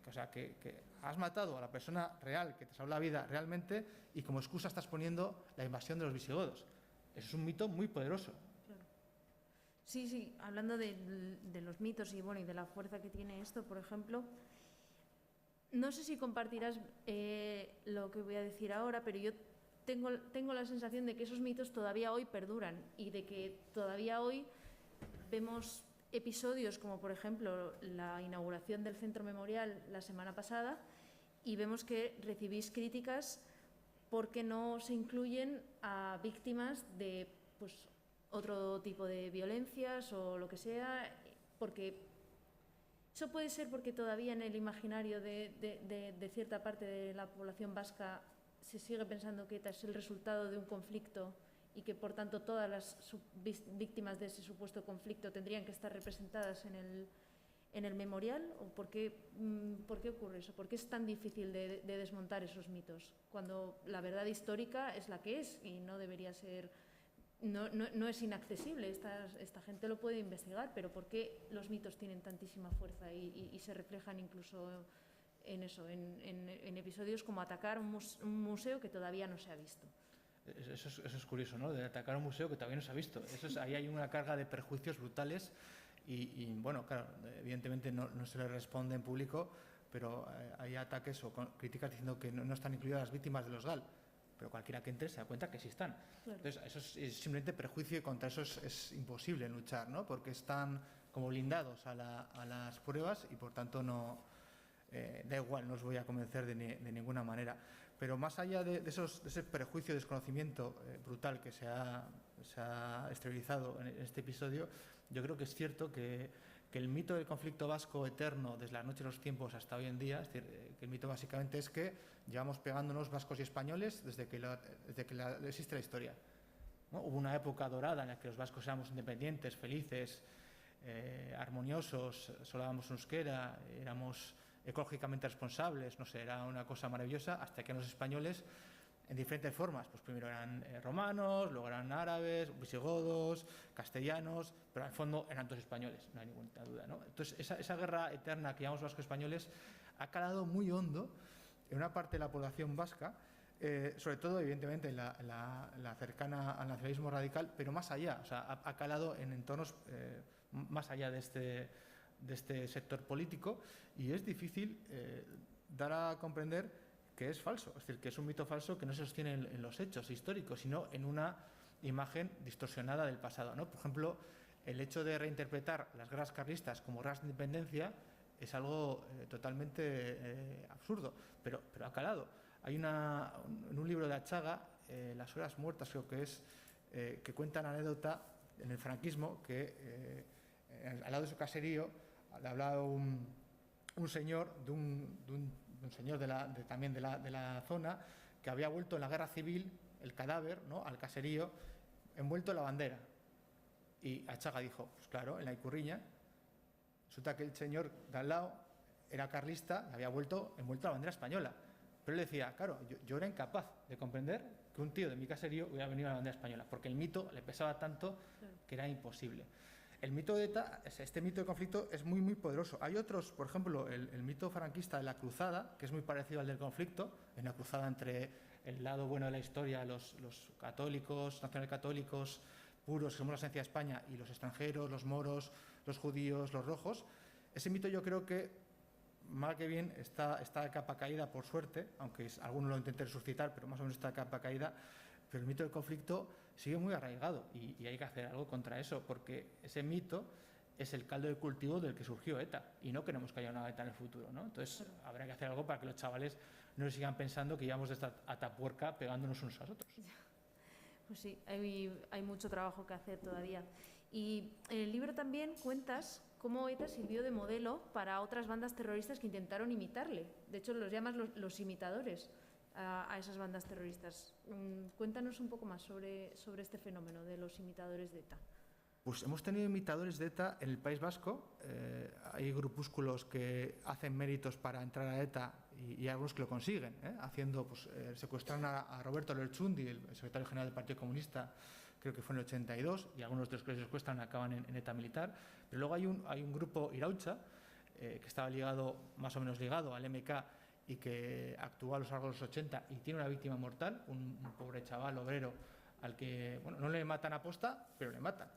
has matado a la persona real que te salvó la vida realmente y como excusa estás poniendo la invasión de los visigodos. Eso es un mito muy poderoso. Claro. Sí, hablando de los mitos y de la fuerza que tiene esto, por ejemplo, no sé si compartirás lo que voy a decir ahora, pero yo tengo la sensación de que esos mitos todavía hoy perduran y de que todavía hoy vemos episodios como, por ejemplo, la inauguración del Centro Memorial la semana pasada y vemos que recibís críticas porque no se incluyen a víctimas de otro tipo de violencias o lo que sea, porque eso puede ser porque todavía en el imaginario de cierta parte de la población vasca se sigue pensando que ETA es el resultado de un conflicto y que por tanto todas las víctimas de ese supuesto conflicto tendrían que estar representadas en el memorial. ¿O por qué ocurre eso? ¿Por qué es tan difícil de desmontar esos mitos? Cuando la verdad histórica es la que es y no debería ser, no es inaccesible, esta gente lo puede investigar, pero ¿por qué los mitos tienen tantísima fuerza y se reflejan incluso en eso, en episodios como atacar un museo que todavía no se ha visto? Eso es curioso, ¿no? De atacar un museo que todavía no se ha visto. Ahí hay una carga de perjuicios brutales y bueno, claro, evidentemente no se le responde en público, pero hay ataques o críticas diciendo que no están incluidas las víctimas de los GAL, pero cualquiera que entre se da cuenta que sí están. Claro. Entonces, eso es simplemente prejuicio y contra eso es imposible luchar, ¿no? Porque están como blindados a las pruebas y por tanto no da igual, no os voy a convencer de ninguna manera. Pero más allá de ese prejuicio y desconocimiento brutal que se ha esterilizado en este episodio, yo creo que es cierto que el mito del conflicto vasco eterno desde la noche de los tiempos hasta hoy en día, es decir, que el mito básicamente es que llevamos pegándonos vascos y españoles desde que existe la historia, ¿no? Hubo una época dorada en la que los vascos éramos independientes, felices, armoniosos, solo hablábamos euskera, éramos ecológicamente responsables, no sé, era una cosa maravillosa, hasta que los españoles en diferentes formas. Pues primero eran romanos, luego eran árabes, visigodos, castellanos, pero al fondo eran todos españoles, no hay ninguna duda, ¿no? Entonces, esa guerra eterna que llamamos vascos españoles ha calado muy hondo en una parte de la población vasca, sobre todo, evidentemente, en la cercana al nacionalismo radical, pero más allá, o sea, ha calado en entornos más allá de este sector político, y es difícil dar a comprender que es falso, es decir, que es un mito falso que no se sostiene en los hechos históricos, sino en una imagen distorsionada del pasado, ¿no? Por ejemplo, el hecho de reinterpretar las guerras carlistas como guerras de independencia es algo totalmente absurdo, pero ha calado. Hay en un libro de Achaga, Las horas muertas creo que es, que cuenta una anécdota en el franquismo que al lado de su caserío le hablaba un señor de un señor también de la zona, que había vuelto en la guerra civil el cadáver, ¿no?, al caserío envuelto en la bandera. Y Achaga dijo, pues claro, en la Icurriña. Resulta que el señor de al lado era carlista y había vuelto envuelto en la bandera española. Pero él decía, claro, yo era incapaz de comprender que un tío de mi caserío hubiera venido a la bandera española, porque el mito le pesaba tanto que era imposible. El mito de ETA, este mito de conflicto, es muy, muy poderoso. Hay otros, por ejemplo, el mito franquista de la cruzada, que es muy parecido al del conflicto, en la cruzada entre el lado bueno de la historia, los católicos, nacionalcatólicos, puros, que somos la esencia de España, y los extranjeros, los moros, los judíos, los rojos. Ese mito yo creo que, mal que bien, está de capa caída, por suerte, aunque algunos lo intenten resucitar, pero más o menos está de capa caída. Pero el mito del conflicto sigue muy arraigado y hay que hacer algo contra eso, porque ese mito es el caldo de cultivo del que surgió ETA, y no queremos que haya una ETA en el futuro, ¿no? Entonces habrá que hacer algo para que los chavales no sigan pensando que llevamos de esta atapuerca pegándonos unos a otros. Pues sí, hay mucho trabajo que hacer todavía. Y en el libro también cuentas cómo ETA sirvió de modelo para otras bandas terroristas que intentaron imitarle. De hecho, los llamas los imitadores a esas bandas terroristas. Cuéntanos un poco más sobre este fenómeno de los imitadores de ETA. Pues hemos tenido imitadores de ETA en el País Vasco. Hay grupúsculos que hacen méritos para entrar a ETA y algunos que lo consiguen, haciendo, pues, secuestraron a Roberto Lerchundi, el secretario general del Partido Comunista, creo que fue en el 82, y algunos de los que se secuestran acaban en ETA militar. Pero luego hay un grupo Irautza, que estaba más o menos ligado al MK, y que actuó a lo largo de los 80 y tiene una víctima mortal, un pobre chaval obrero al que, bueno, no le matan a posta, pero le matan.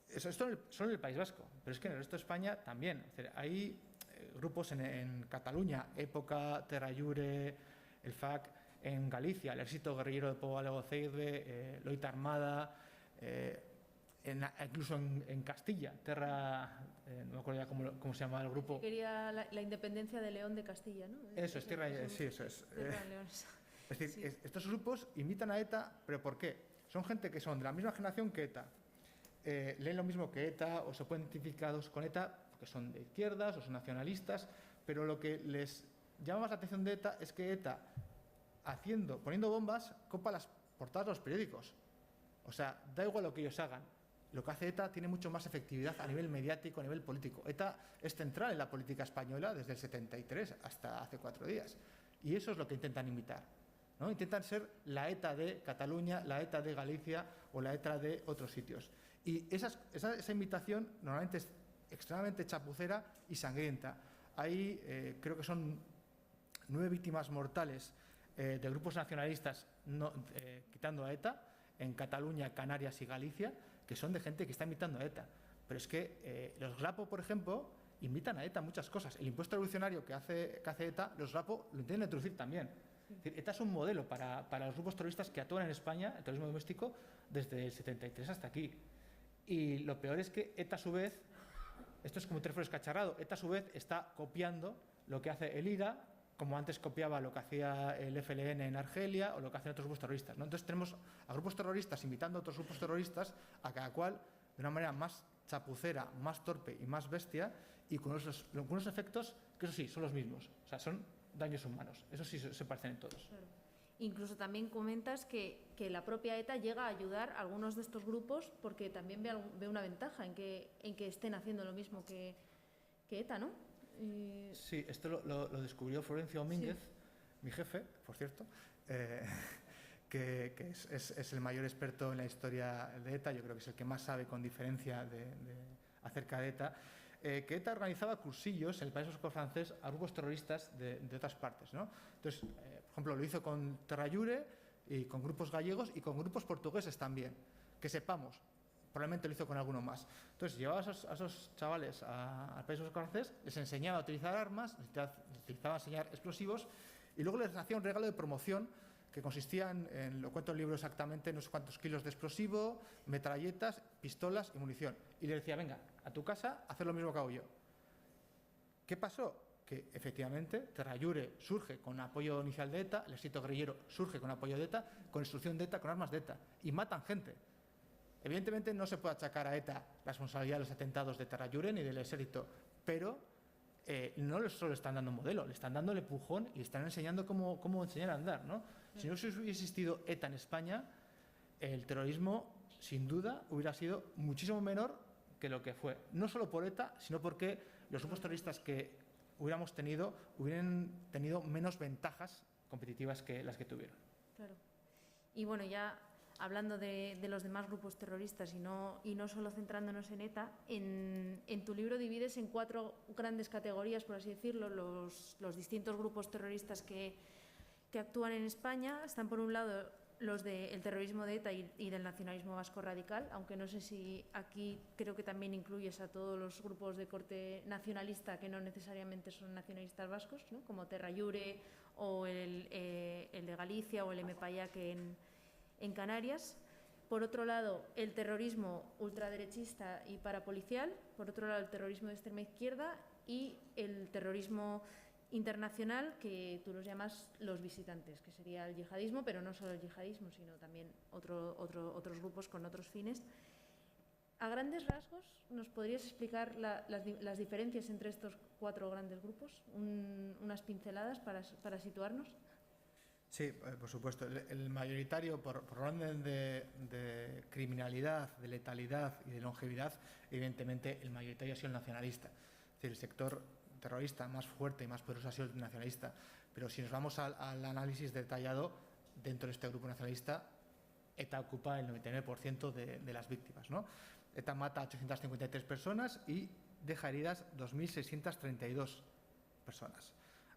Esto solo en el País Vasco, pero es que en el resto de España también. Es decir, hay grupos en Cataluña, Época, Terra Llure, el FAC, en Galicia, el Ejército Guerrillero de Povo Galego Ceide, Loita Armada, incluso en Castilla, Terra, no me acuerdo ya cómo se llamaba el grupo. Quería la independencia de León de Castilla, ¿no? Eso es Tierra, sí, eso es. Es decir, sí, estos grupos imitan a ETA, ¿pero por qué? Son gente que son de la misma generación que ETA. Leen lo mismo que ETA o se pueden identificados con ETA porque son de izquierdas o son nacionalistas, pero lo que les llama más la atención de ETA es que ETA, poniendo bombas, copa las portadas de los periódicos. O sea, da igual lo que ellos hagan. Lo que hace ETA tiene mucho más efectividad a nivel mediático, a nivel político. ETA es central en la política española desde el 73 hasta hace 4 días. Y eso es lo que intentan imitar, ¿no? Intentan ser la ETA de Cataluña, la ETA de Galicia o la ETA de otros sitios. Y esa imitación normalmente es extremadamente chapucera y sangrienta. Hay, creo que son 9 víctimas mortales de grupos nacionalistas, quitando a ETA, en Cataluña, Canarias y Galicia, que son de gente que está imitando a ETA. Pero es que los GRAPO, por ejemplo, imitan a ETA muchas cosas. El impuesto revolucionario que hace ETA, los GRAPO lo intentan introducir también. Es decir, ETA es un modelo para los grupos terroristas que actúan en España, el terrorismo doméstico, desde el 73 hasta aquí. Y lo peor es que ETA, a su vez, esto es como un teléfono escacharrado, ETA, a su vez, está copiando lo que hace el IRA, como antes copiaba lo que hacía el FLN en Argelia o lo que hacen otros grupos terroristas, ¿no? Entonces tenemos a grupos terroristas imitando a otros grupos terroristas, a cada cual de una manera más chapucera, más torpe y más bestia, y con unos efectos que, eso sí, son los mismos. O sea, son daños humanos. Eso sí se parecen en todos. Claro. Incluso también comentas que la propia ETA llega a ayudar a algunos de estos grupos porque también ve una ventaja en que estén haciendo lo mismo que ETA, ¿no? Sí, esto lo descubrió Florencio Domínguez, sí, mi jefe, por cierto, que es el mayor experto en la historia de ETA, yo creo que es el que más sabe con diferencia acerca de ETA, que ETA organizaba cursillos en el País Vasco francés a grupos terroristas de otras partes, ¿no? Entonces, por ejemplo, lo hizo con Terrayure y con grupos gallegos y con grupos portugueses también, que sepamos. Probablemente lo hizo con alguno más. Entonces, llevaba a esos chavales al País Vasco francés, les enseñaba a utilizar armas, les utilizaba a enseñar explosivos y luego les hacía un regalo de promoción que consistía en, lo cuento en el libro exactamente, no sé cuántos kilos de explosivo, metralletas, pistolas y munición. Y le decía, venga, a tu casa, a hacer lo mismo que hago yo. ¿Qué pasó? Que efectivamente Terrayure surge con apoyo inicial de ETA, el ejército guerrillero surge con apoyo de ETA, con instrucción de ETA, con armas de ETA, y matan gente. Evidentemente no se puede achacar a ETA la responsabilidad de los atentados de Terrayure ni del ejército, pero no solo le están dando un modelo, le están dando el empujón y le están enseñando cómo enseñar a andar, ¿no? Si no hubiese existido ETA en España, el terrorismo, sin duda, hubiera sido muchísimo menor que lo que fue. No solo por ETA, sino porque los grupos terroristas que hubiéramos tenido hubieran tenido menos ventajas competitivas que las que tuvieron. Claro. Y bueno, ya hablando de los demás grupos terroristas y no solo centrándonos en ETA, en tu libro divides en 4 grandes categorías, por así decirlo, los distintos grupos terroristas que actúan en España. Están por un lado los del terrorismo de ETA y del nacionalismo vasco radical, aunque no sé si aquí creo que también incluyes a todos los grupos de corte nacionalista que no necesariamente son nacionalistas vascos, ¿no? Como Terrayure o el de Galicia o el MPAYAC en Canarias. Por otro lado, el terrorismo ultraderechista y parapolicial. Por otro lado, el terrorismo de extrema izquierda y el terrorismo internacional, que tú los llamas los visitantes, que sería el yihadismo, pero no solo el yihadismo, sino también otros grupos con otros fines. A grandes rasgos, ¿nos podrías explicar las diferencias entre estos 4 grandes grupos? Unas pinceladas para situarnos. Sí, por supuesto. El mayoritario, por orden de criminalidad, de letalidad y de longevidad, evidentemente el mayoritario ha sido el nacionalista. Es decir, el sector terrorista más fuerte y más poderoso ha sido el nacionalista. Pero si nos vamos al análisis detallado, dentro de este grupo nacionalista, ETA ocupa el 99% de las víctimas, ¿no? ETA mata a 853 personas y deja heridas 2.632 personas.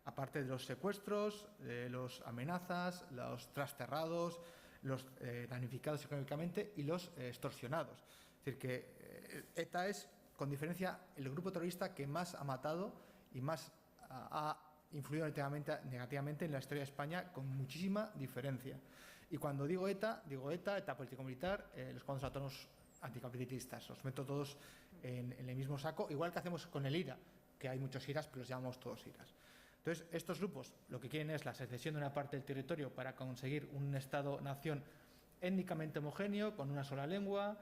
Aparte de los secuestros, de las amenazas, los trasterrados, los damnificados económicamente y los extorsionados. Es decir, que ETA es, con diferencia, el grupo terrorista que más ha matado y más ha influido negativamente en la historia de España, con muchísima diferencia. Y cuando digo ETA político-militar, los comandos autónomos anticapitalistas, los meto todos en el mismo saco, igual que hacemos con el IRA, que hay muchos IRAs, pero los llamamos todos IRAs. Entonces, estos grupos lo que quieren es la secesión de una parte del territorio para conseguir un Estado-nación étnicamente homogéneo, con una sola lengua,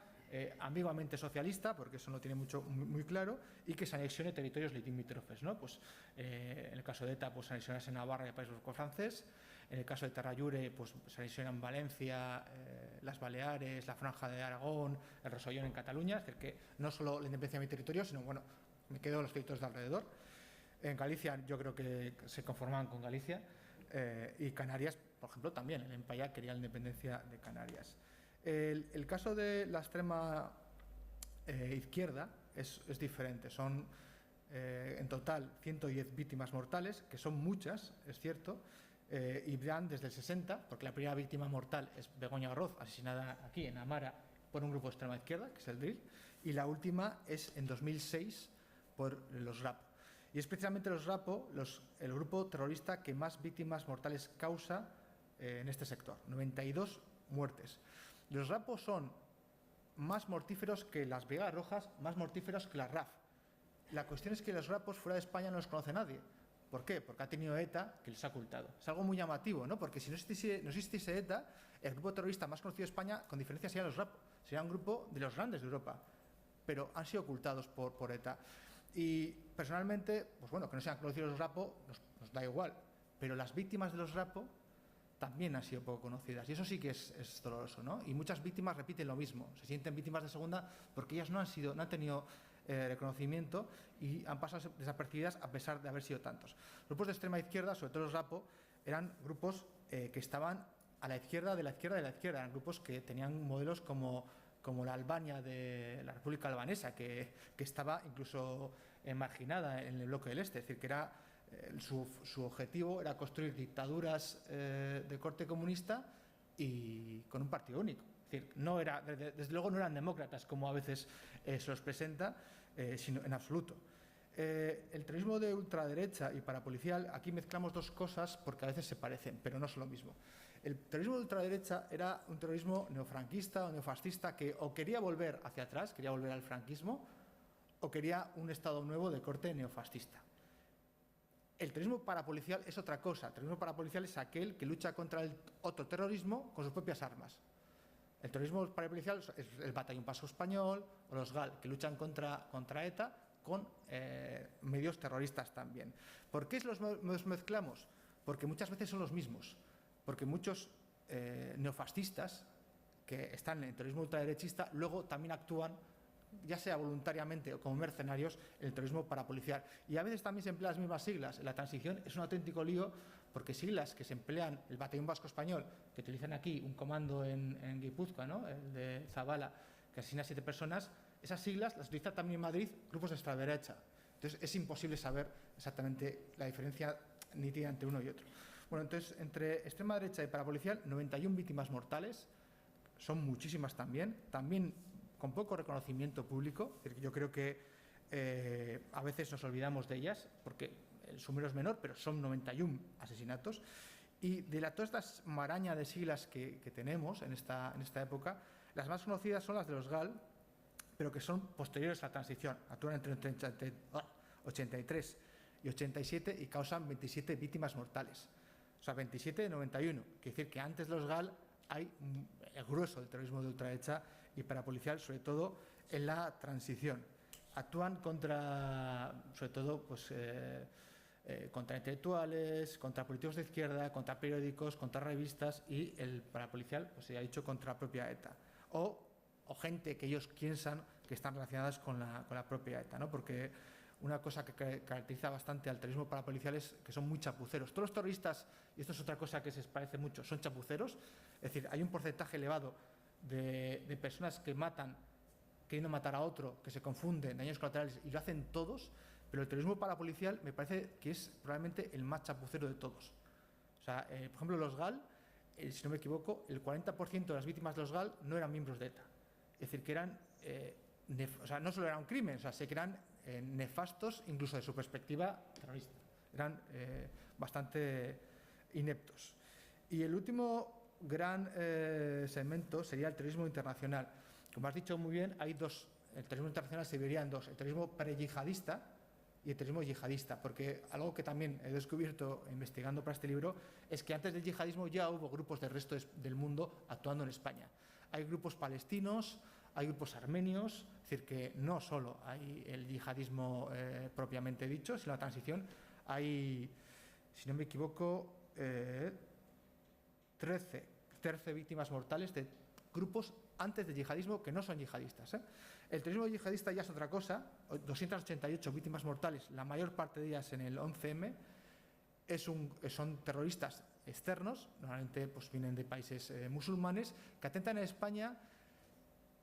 ambiguamente socialista, porque eso no tiene muy claro, y que se anexione territorios limítrofes, ¿no? Pues, en el caso de ETA, pues se anexionase Navarra y el País Vasco francés. En el caso de Terrayure, pues se anexionan Valencia, las Baleares, la Franja de Aragón, el Rosellón en Cataluña. Es decir, que no solo la independencia de mi territorio, sino, bueno, me quedo los territorios de alrededor. En Galicia yo creo que se conformaban con Galicia, y Canarias, por ejemplo, también. El MPAYAC quería la independencia de Canarias. El caso de la extrema izquierda es diferente. Son en total 110 víctimas mortales, que son muchas, es cierto, y van desde el 60, porque la primera víctima mortal es Begoña Garroz, asesinada aquí en Amara por un grupo de extrema izquierda, que es el DRIL, y la última es en 2006 por los RAP. Y es precisamente los RAPO el grupo terrorista que más víctimas mortales causa en este sector, 92 muertes. Los RAPO son más mortíferos que las Brigadas Rojas, más mortíferos que las RAF. La cuestión es que los RAPos fuera de España no los conoce nadie. ¿Por qué? Porque ha tenido ETA que les ha ocultado. Es algo muy llamativo, ¿no? Porque si no existiese ETA, el grupo terrorista más conocido de España, con diferencia, serían los RAPO. Sería un grupo de los grandes de Europa, pero han sido ocultados por ETA. Y personalmente, pues bueno, que no sean conocidos los RAPO nos da igual, pero las víctimas de los RAPO también han sido poco conocidas, y eso sí que es doloroso, ¿no? Y muchas víctimas repiten lo mismo, se sienten víctimas de segunda porque ellas no han tenido reconocimiento y han pasado desapercibidas a pesar de haber sido tantos. Grupos de extrema izquierda, sobre todo los RAPO, eran grupos que estaban a la izquierda de la izquierda de la izquierda. Eran grupos que tenían modelos como la Albania de la República Albanesa, que estaba incluso marginada en el bloque del Este. Es decir, que era, su objetivo era construir dictaduras de corte comunista y con un partido único. Es decir, no era, desde luego no eran demócratas, como a veces se los presenta, sino en absoluto. El terrorismo de ultraderecha y parapolicial, aquí mezclamos dos cosas porque a veces se parecen, pero no son lo mismo. El terrorismo de ultraderecha era un terrorismo neofranquista o neofascista que o quería volver hacia atrás, quería volver al franquismo, o quería un Estado nuevo de corte neofascista. El terrorismo parapolicial es otra cosa. El terrorismo parapolicial es aquel que lucha contra el otro terrorismo con sus propias armas. El terrorismo parapolicial es el Batallón Vasco Español o los GAL, que luchan contra ETA con medios terroristas también. ¿Por qué los mezclamos? Porque muchas veces son los mismos. Porque muchos neofascistas que están en el terrorismo ultraderechista luego también actúan, ya sea voluntariamente o como mercenarios, en el terrorismo parapolicial. Y a veces también se emplean las mismas siglas. En la transición es un auténtico lío porque siglas que se emplean, el Batallón Vasco Español, que utilizan aquí un comando en Guipúzcoa, ¿no?, el de Zabala, que asesina a 7 personas, esas siglas las utilizan también en Madrid grupos de extraderecha. Entonces es imposible saber exactamente la diferencia nítida entre uno y otro. Bueno, entonces, entre extrema derecha y parapolicial, 91 víctimas mortales, son muchísimas también con poco reconocimiento público. Yo creo que a veces nos olvidamos de ellas, porque el número es menor, pero son 91 asesinatos. Y de todas estas maraña de siglas que tenemos en esta época, las más conocidas son las de los GAL, pero que son posteriores a la transición. Actúan entre 83 y 87 y causan 27 víctimas mortales. O sea, 27 de 91. Quiere decir que antes de los GAL hay el grueso del terrorismo de ultraderecha y parapolicial, sobre todo en la transición. Actúan contra, sobre todo, pues, contra intelectuales, contra políticos de izquierda, contra periódicos, contra revistas, y el parapolicial, pues se ha dicho, contra la propia ETA. O gente que ellos piensan que están relacionadas con la propia ETA, ¿no? Porque una cosa que caracteriza bastante al terrorismo parapolicial es que son muy chapuceros. Todos los terroristas, y esto es otra cosa que se parece mucho, son chapuceros. Es decir, hay un porcentaje elevado de personas que matan queriendo matar a otro, que se confunden, daños colaterales, y lo hacen todos, pero el terrorismo parapolicial me parece que es probablemente el más chapucero de todos. O sea, por ejemplo, los GAL, si no me equivoco, el 40% de las víctimas de los GAL no eran miembros de ETA. Es decir, que eran, o sea, no solo era un crimen, o sea, sé que eran nefastos incluso de su perspectiva terrorista. Eran bastante ineptos. Y el último gran segmento sería el terrorismo internacional. Como has dicho muy bien, hay dos. El terrorismo internacional se dividiría en dos: el terrorismo pre-yihadista y el terrorismo yihadista, porque algo que también he descubierto investigando para este libro es que antes del yihadismo ya hubo grupos del resto del mundo actuando en España. Hay grupos palestinos, hay grupos armenios, es decir, que no solo hay el yihadismo propiamente dicho, sino la transición. Hay, si no me equivoco, 13 víctimas mortales de grupos antes del yihadismo que no son yihadistas. El terrorismo yihadista ya es otra cosa. 288 víctimas mortales, la mayor parte de ellas en el 11M, son terroristas externos, normalmente pues vienen de países musulmanes, que atentan en España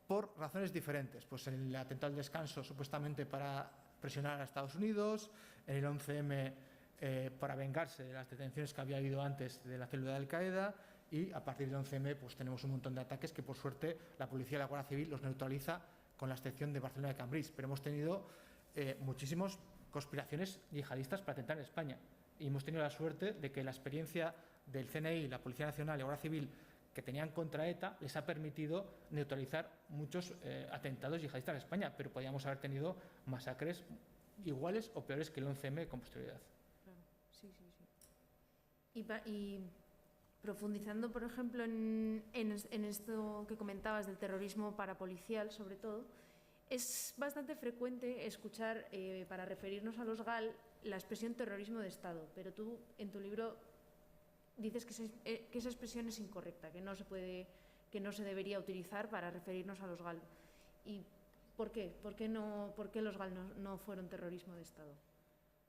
por razones diferentes. Pues en el atentado al descanso, supuestamente para presionar a Estados Unidos; en el 11M para vengarse de las detenciones que había habido antes de la célula de Al-Qaeda; y a partir del 11M pues tenemos un montón de ataques que, por suerte, la policía y la Guardia Civil los neutraliza, con la excepción de Barcelona y Cambrils. Pero hemos tenido muchísimas conspiraciones yihadistas para atentar en España, y hemos tenido la suerte de que la experiencia del CNI, la Policía Nacional y la Guardia Civil que tenían contra ETA les ha permitido neutralizar muchos atentados yihadistas en España, pero podíamos haber tenido masacres iguales o peores que el 11M con posterioridad. Claro, sí. Y profundizando, por ejemplo, en esto que comentabas del terrorismo parapolicial, sobre todo, es bastante frecuente escuchar, para referirnos a los GAL, la expresión terrorismo de Estado, pero tú en tu libro dices que esa expresión es incorrecta, que no se debería utilizar para referirnos a los GAL. ¿Y por qué? ¿Por qué los GAL no fueron terrorismo de Estado?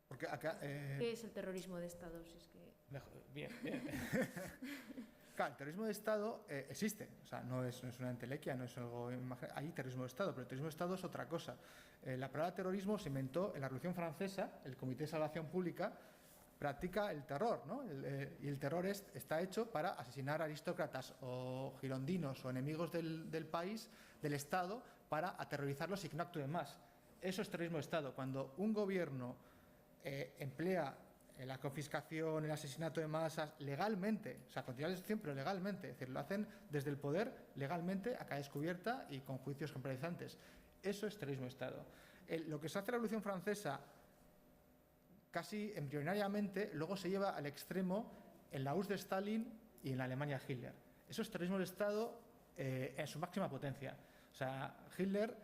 Porque acá, ¿Qué es el terrorismo de Estado? Si es que... Bien. Claro, el terrorismo de Estado existe, o sea, no es una entelequia, no es algo hay terrorismo de Estado, pero el terrorismo de Estado es otra cosa. La palabra terrorismo se inventó en la Revolución Francesa, el Comité de Salvación Pública practica el terror, ¿no? Y el terror está hecho para asesinar aristócratas o girondinos o enemigos del país, del Estado, para aterrorizarlos y que no actúen más. Eso es terrorismo de Estado. Cuando un gobierno emplea la confiscación, el asesinato de masas legalmente, o sea, continúa la destrucción, pero legalmente, es decir, lo hacen desde el poder legalmente, a cara descubierta y con juicios ejemplarizantes. Eso es terrorismo de Estado. Lo que se hace en la Revolución Francesa, casi embrionariamente, luego se lleva al extremo en la URSS de Stalin y en la Alemania de Hitler. Eso es terrorismo de Estado en su máxima potencia. O sea, Hitler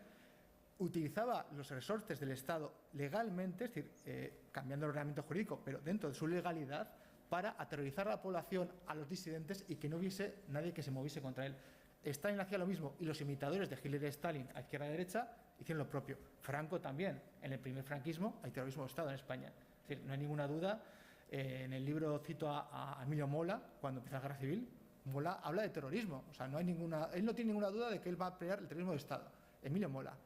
utilizaba los resortes del Estado legalmente, es decir, cambiando el ordenamiento jurídico, pero dentro de su legalidad, para aterrorizar a la población, a los disidentes, y que no hubiese nadie que se moviese contra él. Stalin hacía lo mismo, y los imitadores de Hitler y Stalin, a izquierda y derecha, hicieron lo propio. Franco también. En el primer franquismo hay terrorismo de Estado en España. Es decir, no hay ninguna duda. En el libro cito a Emilio Mola, cuando empieza la Guerra Civil. Mola habla de terrorismo. O sea, él no tiene ninguna duda de que él va a pelear el terrorismo de Estado. Emilio Mola.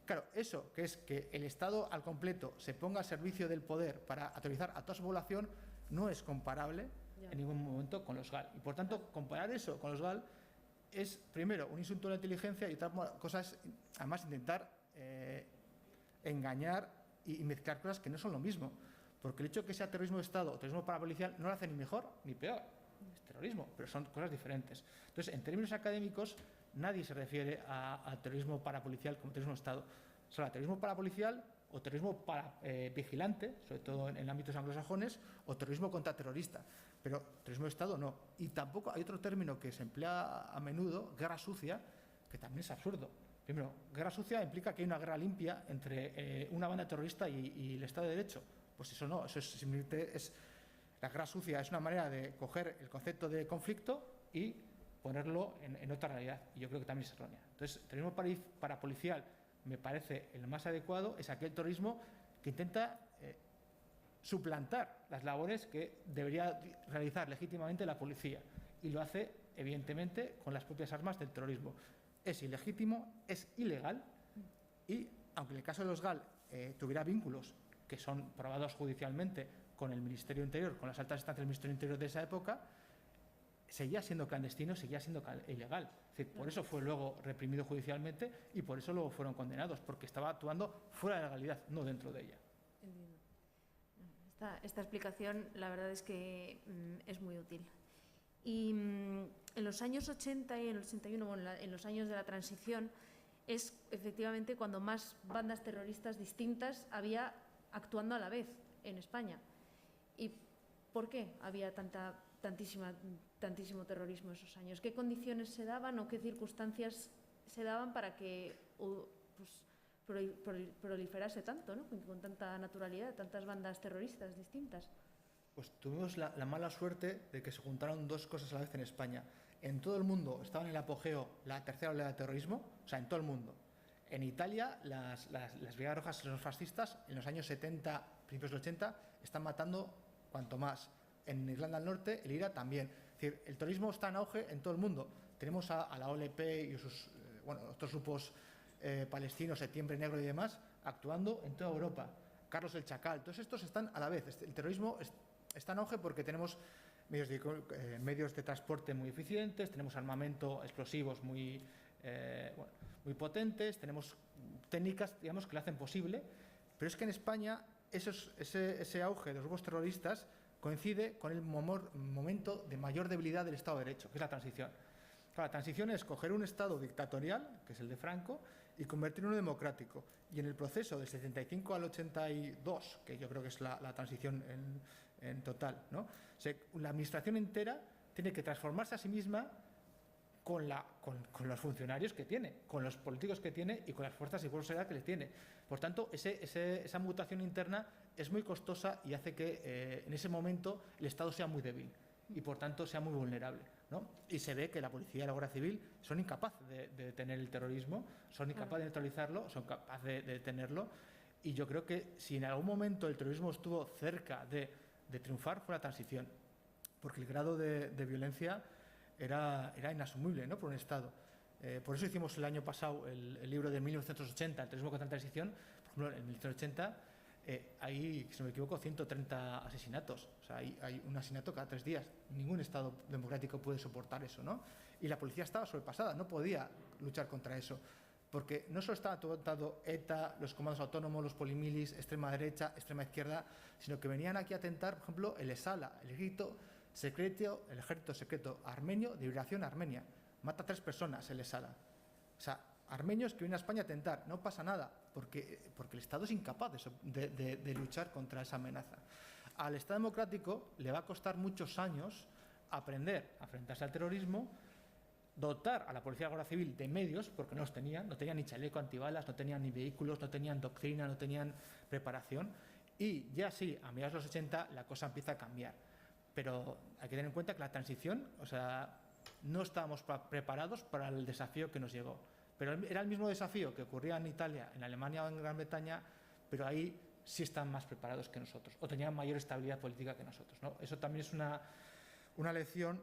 Claro, eso, que es que el Estado al completo se ponga al servicio del poder para aterrorizar a toda su población, no es comparable en ningún momento con los GAL. Y por tanto, comparar eso con los GAL es, primero, un insulto a la inteligencia, y otra cosa es, además, intentar engañar y mezclar cosas que no son lo mismo. Porque el hecho de que sea terrorismo de Estado o terrorismo parapolicial no lo hace ni mejor ni peor. Es terrorismo, pero son cosas diferentes. Entonces, en términos académicos, nadie se refiere a terrorismo parapolicial como terrorismo de Estado. Solo a terrorismo parapolicial o terrorismo vigilante, sobre todo en ámbitos anglosajones, o terrorismo contraterrorista. Pero terrorismo de Estado no. Y tampoco hay otro término que se emplea a menudo, guerra sucia, que también es absurdo. Primero, guerra sucia implica que hay una guerra limpia entre una banda terrorista y el Estado de Derecho. Pues eso no, eso es simplemente la guerra sucia es una manera de coger el concepto de conflicto y ponerlo en otra realidad. Y yo creo que también es errónea. Entonces, el terrorismo parapolicial me parece el más adecuado, es aquel terrorismo que intenta suplantar las labores que debería realizar legítimamente la policía. Y lo hace, evidentemente, con las propias armas del terrorismo. Es ilegítimo, es ilegal, y aunque en el caso de los GAL tuviera vínculos que son probados judicialmente con el Ministerio Interior, con las altas instancias del Ministerio Interior de esa época, seguía siendo clandestino, seguía siendo ilegal. Es decir, por eso fue luego reprimido judicialmente y por eso luego fueron condenados, porque estaba actuando fuera de la legalidad, no dentro de ella. Entiendo. Esta explicación, la verdad es que es muy útil. Y en los años 80 y en el 81, bueno, en los años de la transición, es efectivamente cuando más bandas terroristas distintas había actuando a la vez en España. ¿Y por qué había tantísimo terrorismo esos años? ¿Qué condiciones se daban o qué circunstancias se daban para que proliferase tanto, ¿no? Con tanta naturalidad, tantas bandas terroristas distintas? Pues tuvimos la mala suerte de que se juntaron dos cosas a la vez en España. En todo el mundo estaba en el apogeo la tercera oleada de terrorismo, o sea, en todo el mundo. En Italia, las Brigadas Rojas y los fascistas, en los años 70, principios de 80, están matando cuanto más. En Irlanda del Norte, el IRA también. Es decir, el terrorismo está en auge en todo el mundo. Tenemos a la OLP y sus otros grupos palestinos, Septiembre Negro y demás, actuando en toda Europa. Carlos el Chacal, todos estos están a la vez. El terrorismo está en auge porque tenemos medios de transporte muy eficientes, tenemos armamento, explosivos muy potentes, tenemos técnicas, digamos, que lo hacen posible, pero es que en España ese auge de los grupos terroristas coincide con el momento de mayor debilidad del Estado de Derecho, que es la transición. Claro, la transición es coger un Estado dictatorial, que es el de Franco, y convertirlo en uno democrático. Y en el proceso del 75 al 82, que yo creo que es la transición en total, ¿no? La administración entera tiene que transformarse a sí misma con los funcionarios que tiene, con los políticos que tiene y con las fuerzas y cuerpos de seguridad que les tiene. Por tanto, esa mutación interna es muy costosa y hace que en ese momento el Estado sea muy débil y por tanto sea muy vulnerable, ¿no? Y se ve que la policía y la Guardia Civil son incapaces de detener el terrorismo, son incapaces de neutralizarlo, son capaces de detenerlo, y yo creo que si en algún momento el terrorismo estuvo cerca de triunfar fue la transición, porque el grado de violencia era inasumible, ¿no?, por un Estado. Por eso hicimos el año pasado el libro de 1980, El terrorismo contra la transición. Por ejemplo, en 1980 hay, si no me equivoco, 130 asesinatos. O sea, hay un asesinato cada 3 días. Ningún Estado democrático puede soportar eso, ¿no? Y la policía estaba sobrepasada, no podía luchar contra eso. Porque no solo estaba atentado ETA, los comandos autónomos, los polimilis, extrema derecha, extrema izquierda, sino que venían aquí a atentar, por ejemplo, el ESALA, el ejército secreto armenio de liberación armenia. Mata a 3 personas el ESALA. O sea, armenios que vienen a España a atentar. No pasa nada, porque el Estado es incapaz de luchar contra esa amenaza. Al Estado democrático le va a costar muchos años aprender a enfrentarse al terrorismo, dotar a la Policía de la Guardia Civil de medios, porque no los tenían, no tenían ni chaleco antibalas, no tenían ni vehículos, no tenían doctrina, no tenían preparación, y ya sí, a mediados de los 80 la cosa empieza a cambiar. Pero hay que tener en cuenta que la transición, o sea, no estábamos preparados para el desafío que nos llegó. Pero era el mismo desafío que ocurría en Italia, en Alemania o en Gran Bretaña, pero ahí sí están más preparados que nosotros, o tenían mayor estabilidad política que nosotros, ¿no? Eso también es una lección.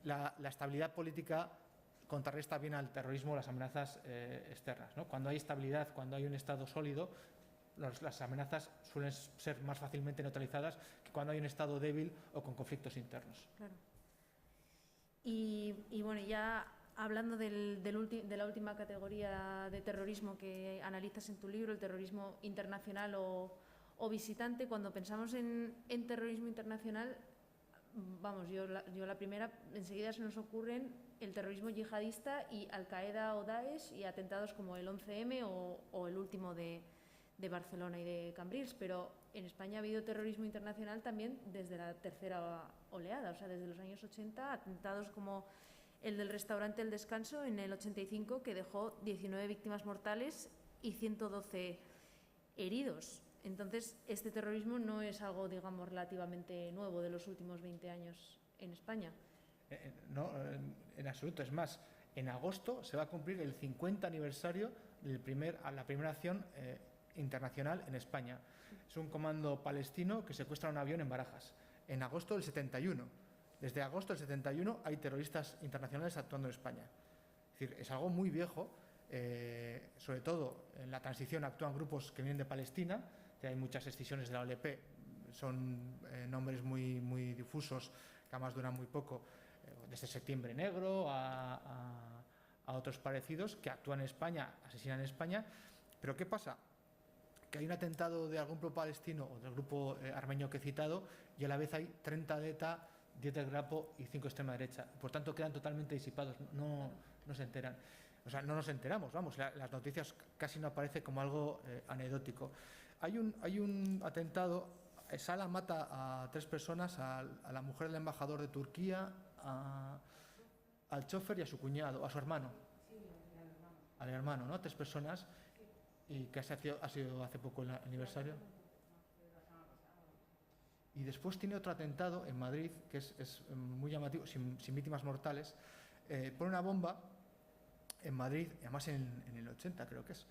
La estabilidad política contrarresta bien al terrorismo, las amenazas externas, ¿no? Cuando hay estabilidad, cuando hay un Estado sólido, las amenazas suelen ser más fácilmente neutralizadas que cuando hay un Estado débil o con conflictos internos. Claro. Y bueno, ya hablando de la última categoría de terrorismo que analizas en tu libro, el terrorismo internacional o visitante, cuando pensamos en terrorismo internacional, vamos, yo la primera, enseguida se nos ocurren el terrorismo yihadista y Al-Qaeda o Daesh y atentados como el 11M o el último de Barcelona y de Cambrils, pero en España ha habido terrorismo internacional también desde la tercera oleada, o sea, desde los años 80, atentados como el del restaurante El Descanso en el 85, que dejó 19 víctimas mortales y 112 heridos. Entonces, este terrorismo no es algo, digamos, relativamente nuevo de los últimos 20 años en España. No, en absoluto. Es más, en agosto se va a cumplir el 50 aniversario de la primera acción internacional en España. Es un comando palestino que secuestra un avión en Barajas, en agosto del 71. Desde agosto del 71 hay terroristas internacionales actuando en España. Es decir, es algo muy viejo. Sobre todo en la transición actúan grupos que vienen de Palestina. Hay muchas escisiones de la OLP, son nombres muy difusos que además duran muy poco, desde Septiembre Negro a otros parecidos que actúan en España, asesinan en España. Pero ¿qué pasa? Que hay un atentado de algún grupo palestino o del grupo armenio que he citado y a la vez hay 30 de ETA, 10 del Grapo y 5 de extrema derecha. Por tanto, quedan totalmente disipados, no se enteran. O sea, no nos enteramos, vamos, las noticias casi no aparece como algo anecdótico. Hay un atentado, Sala mata a 3 personas, a la mujer del embajador de Turquía, al chofer y a su cuñado, a su hermano. Al hermano, ¿no? 3 personas, y que ha sido hace poco el aniversario. Y después tiene otro atentado en Madrid, que es muy llamativo, sin víctimas mortales. Pone una bomba en Madrid, además en el 80 creo que es.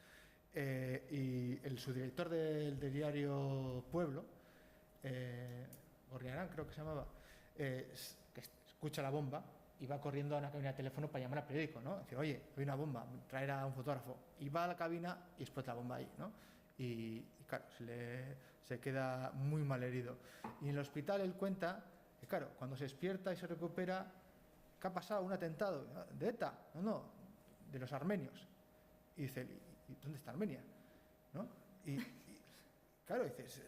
Y el subdirector del diario Pueblo, Gorriarán creo que se llamaba, que escucha la bomba y va corriendo a una cabina de teléfono para llamar al periódico, ¿no? Dice, oye, hay una bomba, traer a un fotógrafo. Y va a la cabina y explota la bomba ahí, ¿no? Y claro, se queda muy mal herido. Y en el hospital él cuenta que, claro, cuando se despierta y se recupera, ¿qué ha pasado? ¿Un atentado? ¿De ETA? No, de los armenios. Y dice, ¿y dónde está Armenia? ¿No? Y claro, dices,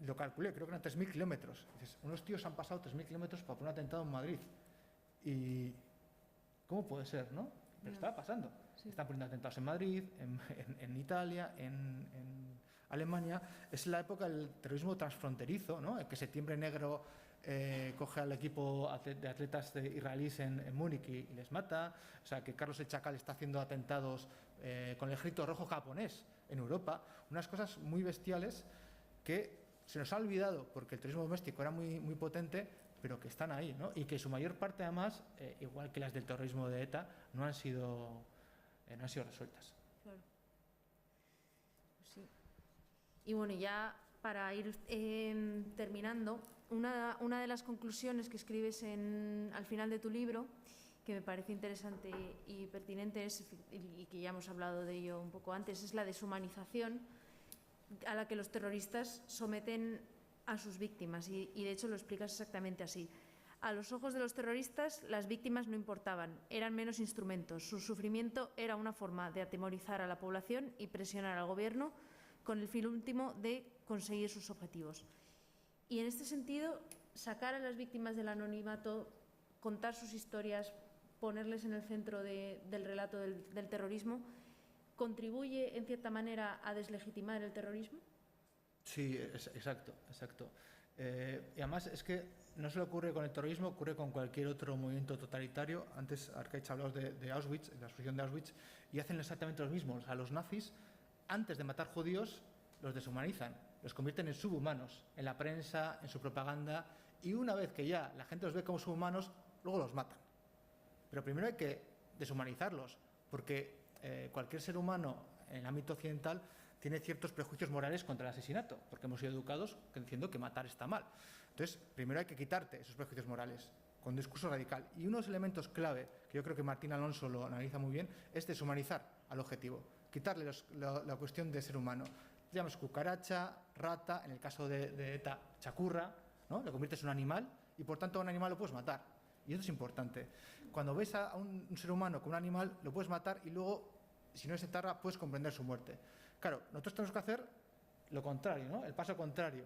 lo calculé, creo que eran 3.000 kilómetros. Dices, unos tíos han pasado 3.000 kilómetros para poner un atentado en Madrid. Y ¿cómo puede ser, no? Pero estaba pasando. Sí. Están poniendo atentados en Madrid, en Italia, en Alemania. Es la época del terrorismo transfronterizo, ¿no? El que Septiembre Negro coge al equipo de atletas israelíes en Múnich y les mata. O sea, que Carlos el Chacal está haciendo atentados con el ejército rojo japonés en Europa. Unas cosas muy bestiales que se nos ha olvidado porque el terrorismo doméstico era muy potente, pero que están ahí, ¿no? Y que su mayor parte, además, igual que las del terrorismo de ETA, no han sido resueltas. Claro. Sí. Y bueno, ya para ir terminando, una de las conclusiones que escribes al final de tu libro, que me parece interesante y pertinente y que ya hemos hablado de ello un poco antes, es la deshumanización a la que los terroristas someten a sus víctimas y de hecho lo explicas exactamente así. A los ojos de los terroristas, las víctimas no importaban, eran menos instrumentos. Su sufrimiento era una forma de atemorizar a la población y presionar al gobierno con el fin último de conseguir sus objetivos. Y en este sentido, sacar a las víctimas del anonimato, contar sus historias, ponerles en el centro del relato del terrorismo, ¿contribuye en cierta manera a deslegitimar el terrorismo? Sí, exacto. Y además es que no solo ocurre con el terrorismo, ocurre con cualquier otro movimiento totalitario. Antes Arkaich hablaba de Auschwitz, de la explosión de Auschwitz, y hacen exactamente lo mismo. O sea, los nazis, antes de matar judíos, los deshumanizan, los convierten en subhumanos, en la prensa, en su propaganda, y una vez que ya la gente los ve como subhumanos, luego los matan. Pero primero hay que deshumanizarlos, porque cualquier ser humano en el ámbito occidental tiene ciertos prejuicios morales contra el asesinato, porque hemos sido educados diciendo que matar está mal. Entonces, primero hay que quitarte esos prejuicios morales, con un discurso radical. Y uno de los elementos clave, que yo creo que Martín Alonso lo analiza muy bien, es deshumanizar al objetivo, quitarle la cuestión de ser humano. Llamas cucaracha, rata, en el caso de ETA, chacurra, ¿no? Lo conviertes en un animal y por tanto a un animal lo puedes matar. Y eso es importante. Cuando ves a un ser humano como un animal, lo puedes matar y luego, si no es etarra, puedes comprender su muerte. Claro, nosotros tenemos que hacer lo contrario, ¿no? El paso contrario,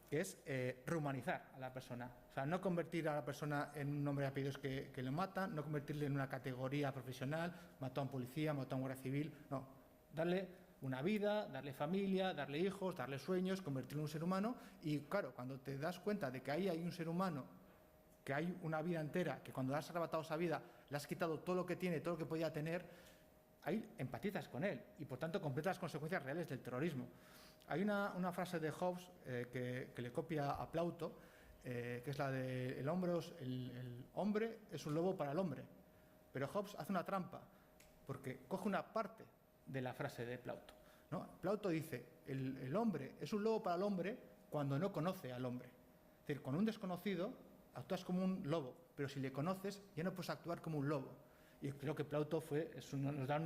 que es rehumanizar a la persona. O sea, no convertir a la persona en un nombre de apellidos que lo matan, no convertirle en una categoría profesional, mató a un policía, mató a un guardia civil, no. Darle una vida, darle familia, darle hijos, darle sueños, convertirlo en un ser humano. Y claro, cuando te das cuenta de que ahí hay un ser humano, que hay una vida entera, que cuando le has arrebatado esa vida, le has quitado todo lo que tiene, todo lo que podía tener, ahí empatizas con él y por tanto completas las consecuencias reales del terrorismo. Hay una frase de Hobbes que le copia a Plauto, que es la de el hombre es un lobo para el hombre. Pero Hobbes hace una trampa, porque coge una parte de la frase de Plauto, ¿no? Plauto dice, el hombre es un lobo para el hombre cuando no conoce al hombre. Es decir, con un desconocido actúas como un lobo, pero si le conoces ya no puedes actuar como un lobo. Y creo que Plauto nos da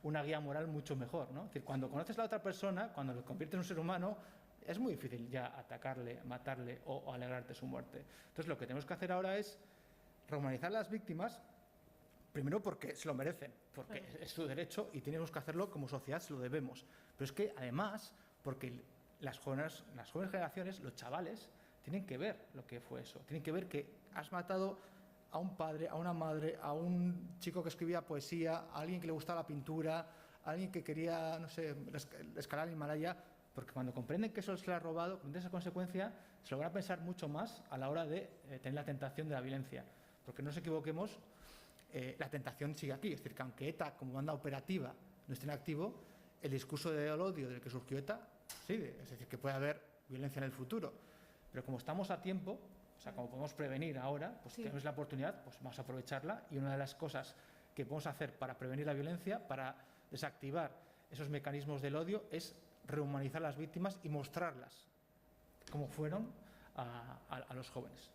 una guía moral mucho mejor, ¿no? Es decir, cuando conoces a la otra persona, cuando lo conviertes en un ser humano, es muy difícil ya atacarle, matarle o alegrarte su muerte. Entonces, lo que tenemos que hacer ahora es rehumanizar a las víctimas, primero porque se lo merecen, porque es su derecho y tenemos que hacerlo como sociedad, se lo debemos. Pero es que, además, porque las jóvenes generaciones, los chavales, tienen que ver lo que fue eso. Tienen que ver que has matado a un padre, a una madre, a un chico que escribía poesía, a alguien que le gustaba la pintura, a alguien que quería, no sé, escalar el Himalaya, porque cuando comprenden que eso se le ha robado, comprenden esa consecuencia, se lo van a pensar mucho más a la hora de tener la tentación de la violencia. Porque no nos equivoquemos, la tentación sigue aquí. Es decir, que aunque ETA, como banda operativa, no esté en activo, el discurso del odio del que surgió ETA sigue. Es decir, que puede haber violencia en el futuro. Pero como estamos a tiempo, o sea, como podemos prevenir ahora, pues tenemos la oportunidad, pues vamos a aprovecharla. Y una de las cosas que podemos hacer para prevenir la violencia, para desactivar esos mecanismos del odio, es rehumanizar a las víctimas y mostrarlas como fueron a los jóvenes.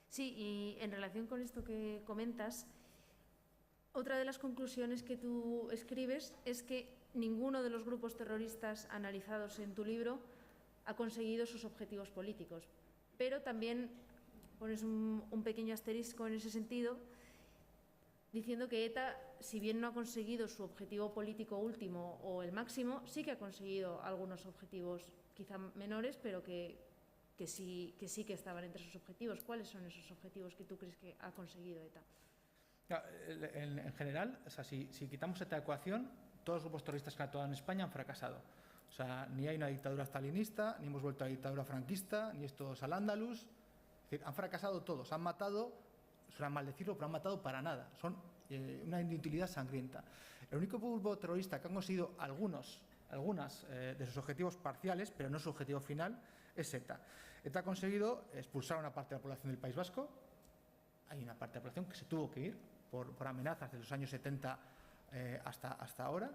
Sí, y en relación con esto que comentas, otra de las conclusiones que tú escribes es que ninguno de los grupos terroristas analizados en tu libro ha conseguido sus objetivos políticos. Pero también pones un pequeño asterisco en ese sentido, diciendo que ETA, si bien no ha conseguido su objetivo político último o el máximo, sí que ha conseguido algunos objetivos quizá menores, pero que sí que estaban entre sus objetivos. ¿Cuáles son esos objetivos que tú crees que ha conseguido ETA? En general, o sea, si quitamos esta ecuación, todos los grupos terroristas que han actuado en España han fracasado. O sea, ni hay una dictadura stalinista, ni hemos vuelto a la dictadura franquista, ni esto es al Andalus. Es decir, han fracasado todos, han matado, suena mal decirlo, pero han matado para nada. Son una inutilidad sangrienta. El único grupo terrorista que han conseguido algunas de sus objetivos parciales, pero no su objetivo final, es ETA. ETA ha conseguido expulsar a una parte de la población del País Vasco. Hay una parte de la población que se tuvo que ir por amenazas de los años 70 hasta ahora.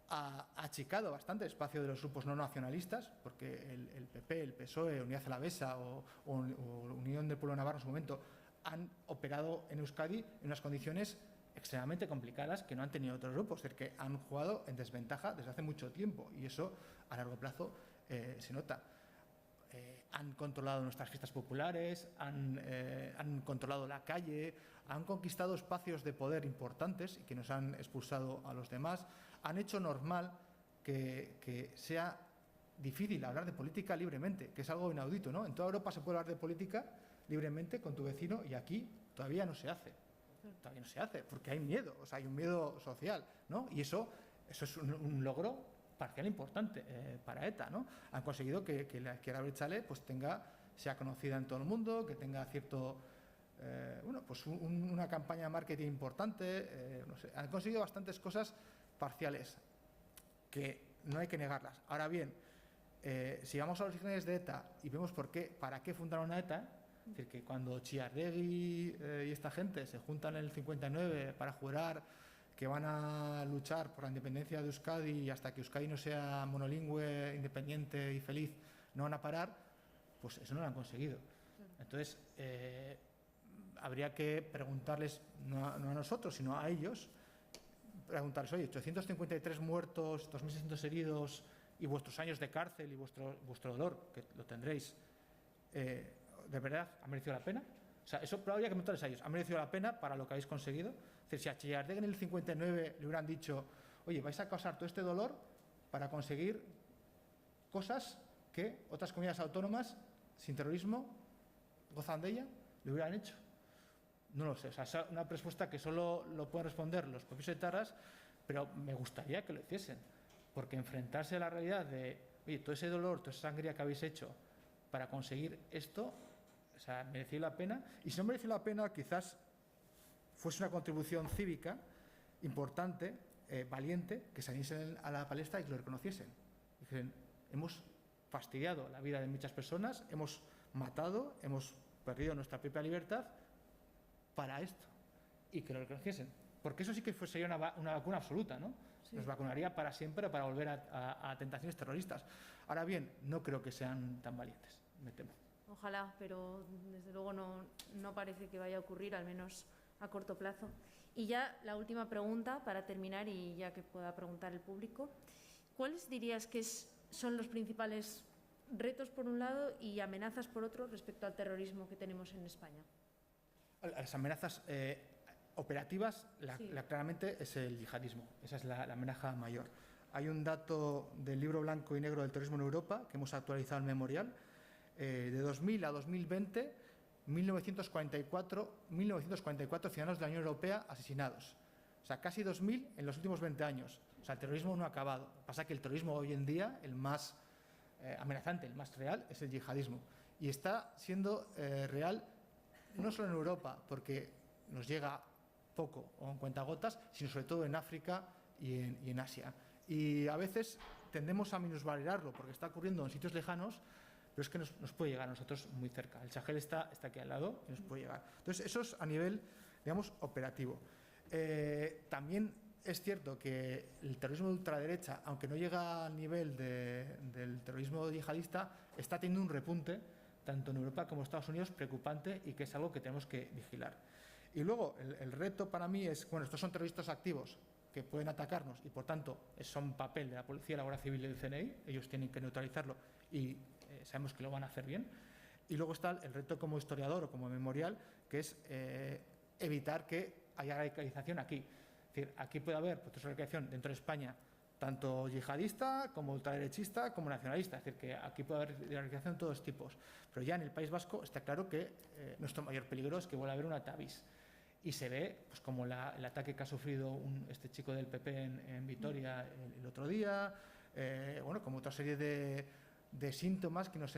Ha achicado bastante el espacio de los grupos no nacionalistas, porque el PP, el PSOE, Unidad Alavesa o Unión del Pueblo Navarro en su momento han operado en Euskadi en unas condiciones extremadamente complicadas que no han tenido otros grupos, es decir, que han jugado en desventaja desde hace mucho tiempo y eso a largo plazo se nota. Han controlado nuestras fiestas populares, han controlado la calle, han conquistado espacios de poder importantes y que nos han expulsado a los demás, han hecho normal que sea difícil hablar de política libremente, que es algo inaudito, ¿no? En toda Europa se puede hablar de política libremente con tu vecino y aquí todavía no se hace. Todavía no se hace porque hay miedo, o sea, hay un miedo social, ¿no? Y eso es un logro parcial importante para ETA, ¿no? Han conseguido que la izquierda abertzale pues sea conocida en todo el mundo, que tenga cierto, pues una campaña de marketing importante, no sé, han conseguido bastantes cosas parciales que no hay que negarlas. Ahora bien, si vamos a los orígenes de ETA y vemos para qué fundaron a ETA, es decir, que cuando Txiardegi y esta gente se juntan en el 59 para jurar que van a luchar por la independencia de Euskadi y hasta que Euskadi no sea monolingüe, independiente y feliz, no van a parar, pues eso no lo han conseguido. Entonces, habría que preguntarles, no a nosotros, sino a ellos, preguntarles, oye, 853 muertos, 2.600 heridos y vuestros años de cárcel y vuestro dolor, que lo tendréis, ¿de verdad ha merecido la pena? O sea, eso habría que preguntarles a ellos. ¿Ha merecido la pena para lo que habéis conseguido? Es decir, si a Txiardegi en el 59 le hubieran dicho, oye, vais a causar todo este dolor para conseguir cosas que otras comunidades autónomas sin terrorismo gozan de ella, ¿lo hubieran hecho? No lo sé. O sea, es una respuesta que solo lo pueden responder los propios etarras, pero me gustaría que lo hiciesen. Porque enfrentarse a la realidad de, oye, todo ese dolor, toda esa sangría que habéis hecho para conseguir esto, o sea, mereció la pena. Y si no mereció la pena, quizás fuese una contribución cívica importante, valiente, que saliesen a la palestra y que lo reconociesen. Dicen, hemos fastidiado la vida de muchas personas, hemos matado, hemos perdido nuestra propia libertad para esto. Y que lo reconociesen. Porque eso sí que sería una vacuna absoluta, ¿no? Sí. Nos vacunaría para siempre para volver a tentaciones terroristas. Ahora bien, no creo que sean tan valientes, me temo. Ojalá, pero desde luego no parece que vaya a ocurrir, al menos a corto plazo. Y ya la última pregunta para terminar y ya que pueda preguntar el público. ¿Cuáles dirías que son los principales retos por un lado y amenazas por otro respecto al terrorismo que tenemos en España? Las amenazas operativas, sí. Claramente es el yihadismo. Esa es la amenaza mayor. Hay un dato del libro blanco y negro del terrorismo en Europa que hemos actualizado en Memorial. De 2000 a 2020, 1944 ciudadanos de la Unión Europea asesinados. O sea, casi 2.000 en los últimos 20 años. O sea, el terrorismo no ha acabado. Pasa que el terrorismo hoy en día, el más amenazante, el más real, es el yihadismo. Y está siendo real no solo en Europa, porque nos llega poco o en cuentagotas, sino sobre todo en África y en Asia. Y a veces tendemos a minusvalorarlo porque está ocurriendo en sitios lejanos, pero es que nos puede llegar a nosotros muy cerca. El Sahel está aquí al lado y nos puede llegar. Entonces, eso es a nivel, digamos, operativo. También es cierto que el terrorismo de ultraderecha, aunque no llega al nivel del terrorismo yihadista, está teniendo un repunte, tanto en Europa como en Estados Unidos, preocupante y que es algo que tenemos que vigilar. Y luego, el reto para mí es, bueno, estos son terroristas activos que pueden atacarnos y, por tanto, son papel de la Policía, la Guardia Civil y del CNI, ellos tienen que neutralizarlo y sabemos que lo van a hacer bien. Y luego está el reto como historiador o como memorial, que es evitar que haya radicalización aquí. Es decir, aquí puede haber procesos de radicalización dentro de España, tanto yihadista como ultraderechista como nacionalista. Es decir, que aquí puede haber radicalización de todos tipos. Pero ya en el País Vasco está claro que nuestro mayor peligro es que vuelva a haber un atavis. Y se ve pues, como el ataque que ha sufrido este chico del PP en Vitoria el otro día, bueno, como otra serie de síntomas que nos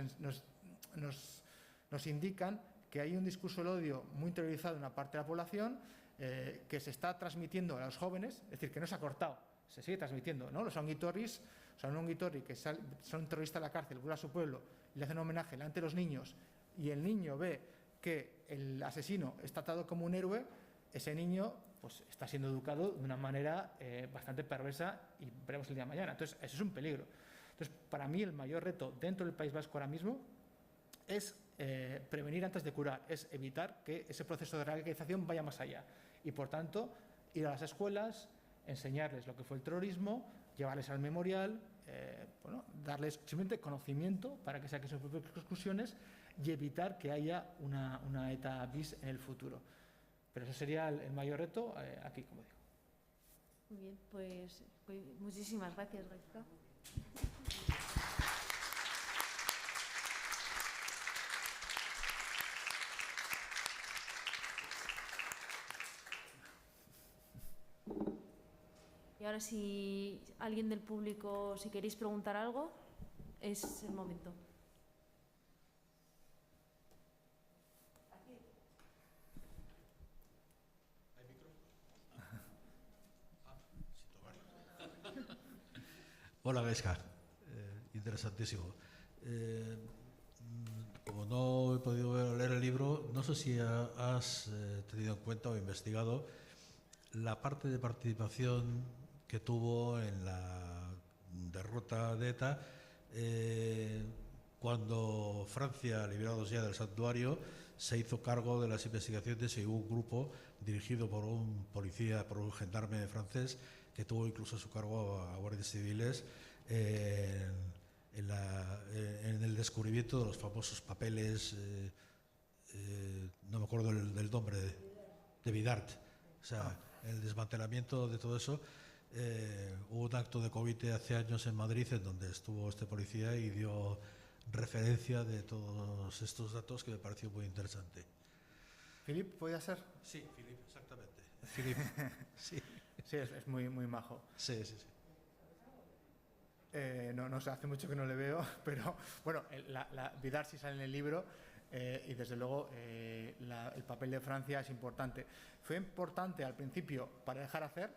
indican que hay un discurso del odio muy interiorizado en una parte de la población que se está transmitiendo a los jóvenes, es decir, que no se ha cortado, se sigue transmitiendo, ¿no? Los onguitorris, o sea, un onguitorri que son terroristas en la cárcel, vuelve a su pueblo y le hacen un homenaje delante de los niños y el niño ve que el asesino es tratado como un héroe, ese niño pues, está siendo educado de una manera bastante perversa y veremos el día de mañana. Entonces, eso es un peligro. Entonces, para mí el mayor reto dentro del País Vasco ahora mismo es prevenir antes de curar, es evitar que ese proceso de radicalización vaya más allá. Y, por tanto, ir a las escuelas, enseñarles lo que fue el terrorismo, llevarles al memorial, darles simplemente conocimiento para que saquen sus propias conclusiones y evitar que haya una ETA bis en el futuro. Pero ese sería el mayor reto aquí, como digo. Muy bien, pues muchísimas gracias, Gaizka. Y ahora, si alguien del público, si queréis preguntar algo, es el momento. Hola, Gaizka. Interesantísimo. Como no he podido leer el libro, no sé si has tenido en cuenta o investigado la parte de participación que tuvo en la derrota de ETA cuando Francia, liberados ya del santuario, se hizo cargo de las investigaciones y hubo un grupo dirigido por un policía, por un gendarme francés, que tuvo incluso a su cargo a guardias civiles en el descubrimiento de los famosos papeles, no me acuerdo del nombre, de Vidart. O sea, el desmantelamiento de todo eso. Hubo un acto de comité hace años en Madrid en donde estuvo este policía y dio referencia de todos estos datos que me pareció muy interesante. ¿Philip podía ser? Sí, Philip, exactamente. Philip, sí. Sí, es muy, muy majo. Sí. No sé, hace mucho que no le veo, pero bueno, Vidart sí sale en el libro y desde luego el papel de Francia es importante. Fue importante al principio para dejar hacer,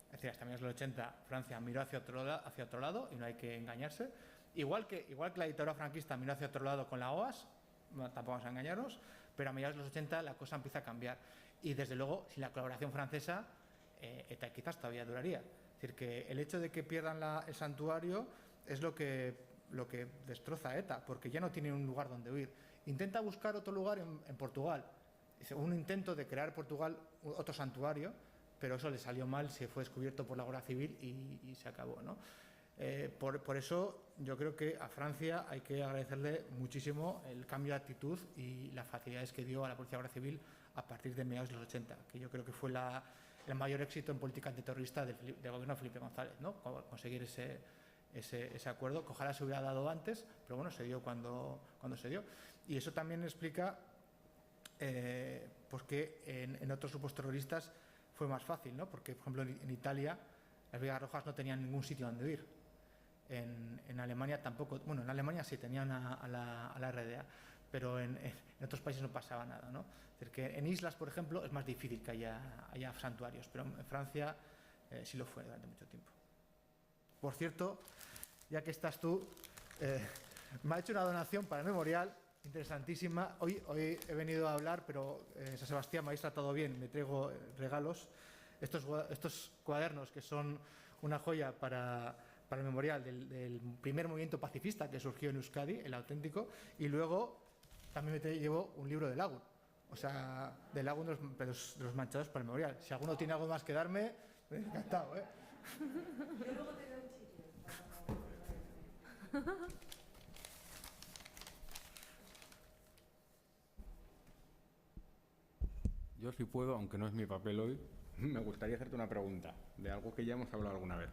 es decir, hasta los 80 Francia miró hacia otro lado y no hay que engañarse. Igual que la dictadura franquista miró hacia otro lado con la OAS, tampoco vamos a engañarnos, pero a mediados de los 80 la cosa empieza a cambiar. Y desde luego, sin la colaboración francesa, ETA quizás todavía duraría. Es decir, que el hecho de que pierdan el santuario es lo que destroza a ETA, porque ya no tiene un lugar donde huir. Intenta buscar otro lugar en Portugal. Es un intento de crear en Portugal otro santuario, pero eso le salió mal, se fue descubierto por la Guardia Civil y se acabó, ¿no? Por eso yo creo que a Francia hay que agradecerle muchísimo el cambio de actitud y las facilidades que dio a la Policía Guardia Civil a partir de mediados de los 80, que yo creo que fue el mayor éxito en política antiterrorista del gobierno de Felipe González, ¿no? Conseguir ese acuerdo, que ojalá se hubiera dado antes, pero bueno, se dio cuando se dio. Y eso también explica pues que en otros grupos terroristas fue más fácil, ¿no? Porque, por ejemplo, en Italia las Brigadas Rojas no tenían ningún sitio donde huir. En Alemania tampoco, bueno, en Alemania sí tenían a la RDA, pero en otros países no pasaba nada, ¿no? Es decir, que en islas, por ejemplo, es más difícil que haya santuarios, pero en Francia sí lo fue durante mucho tiempo. Por cierto, ya que estás tú, me ha hecho una donación para el memorial interesantísima. Hoy he venido a hablar, pero San Sebastián me habéis tratado bien, me traigo regalos. Estos cuadernos que son una joya para el memorial del primer movimiento pacifista que surgió en Euskadi, el auténtico, y luego también me llevo un libro de Lagun, o sea, de Lagun de los manchados para el memorial. Si alguno tiene algo más que darme, encantado, ¿eh? Yo luego te doy un chirio. Yo, si puedo, aunque no es mi papel hoy, me gustaría hacerte una pregunta de algo que ya hemos hablado alguna vez.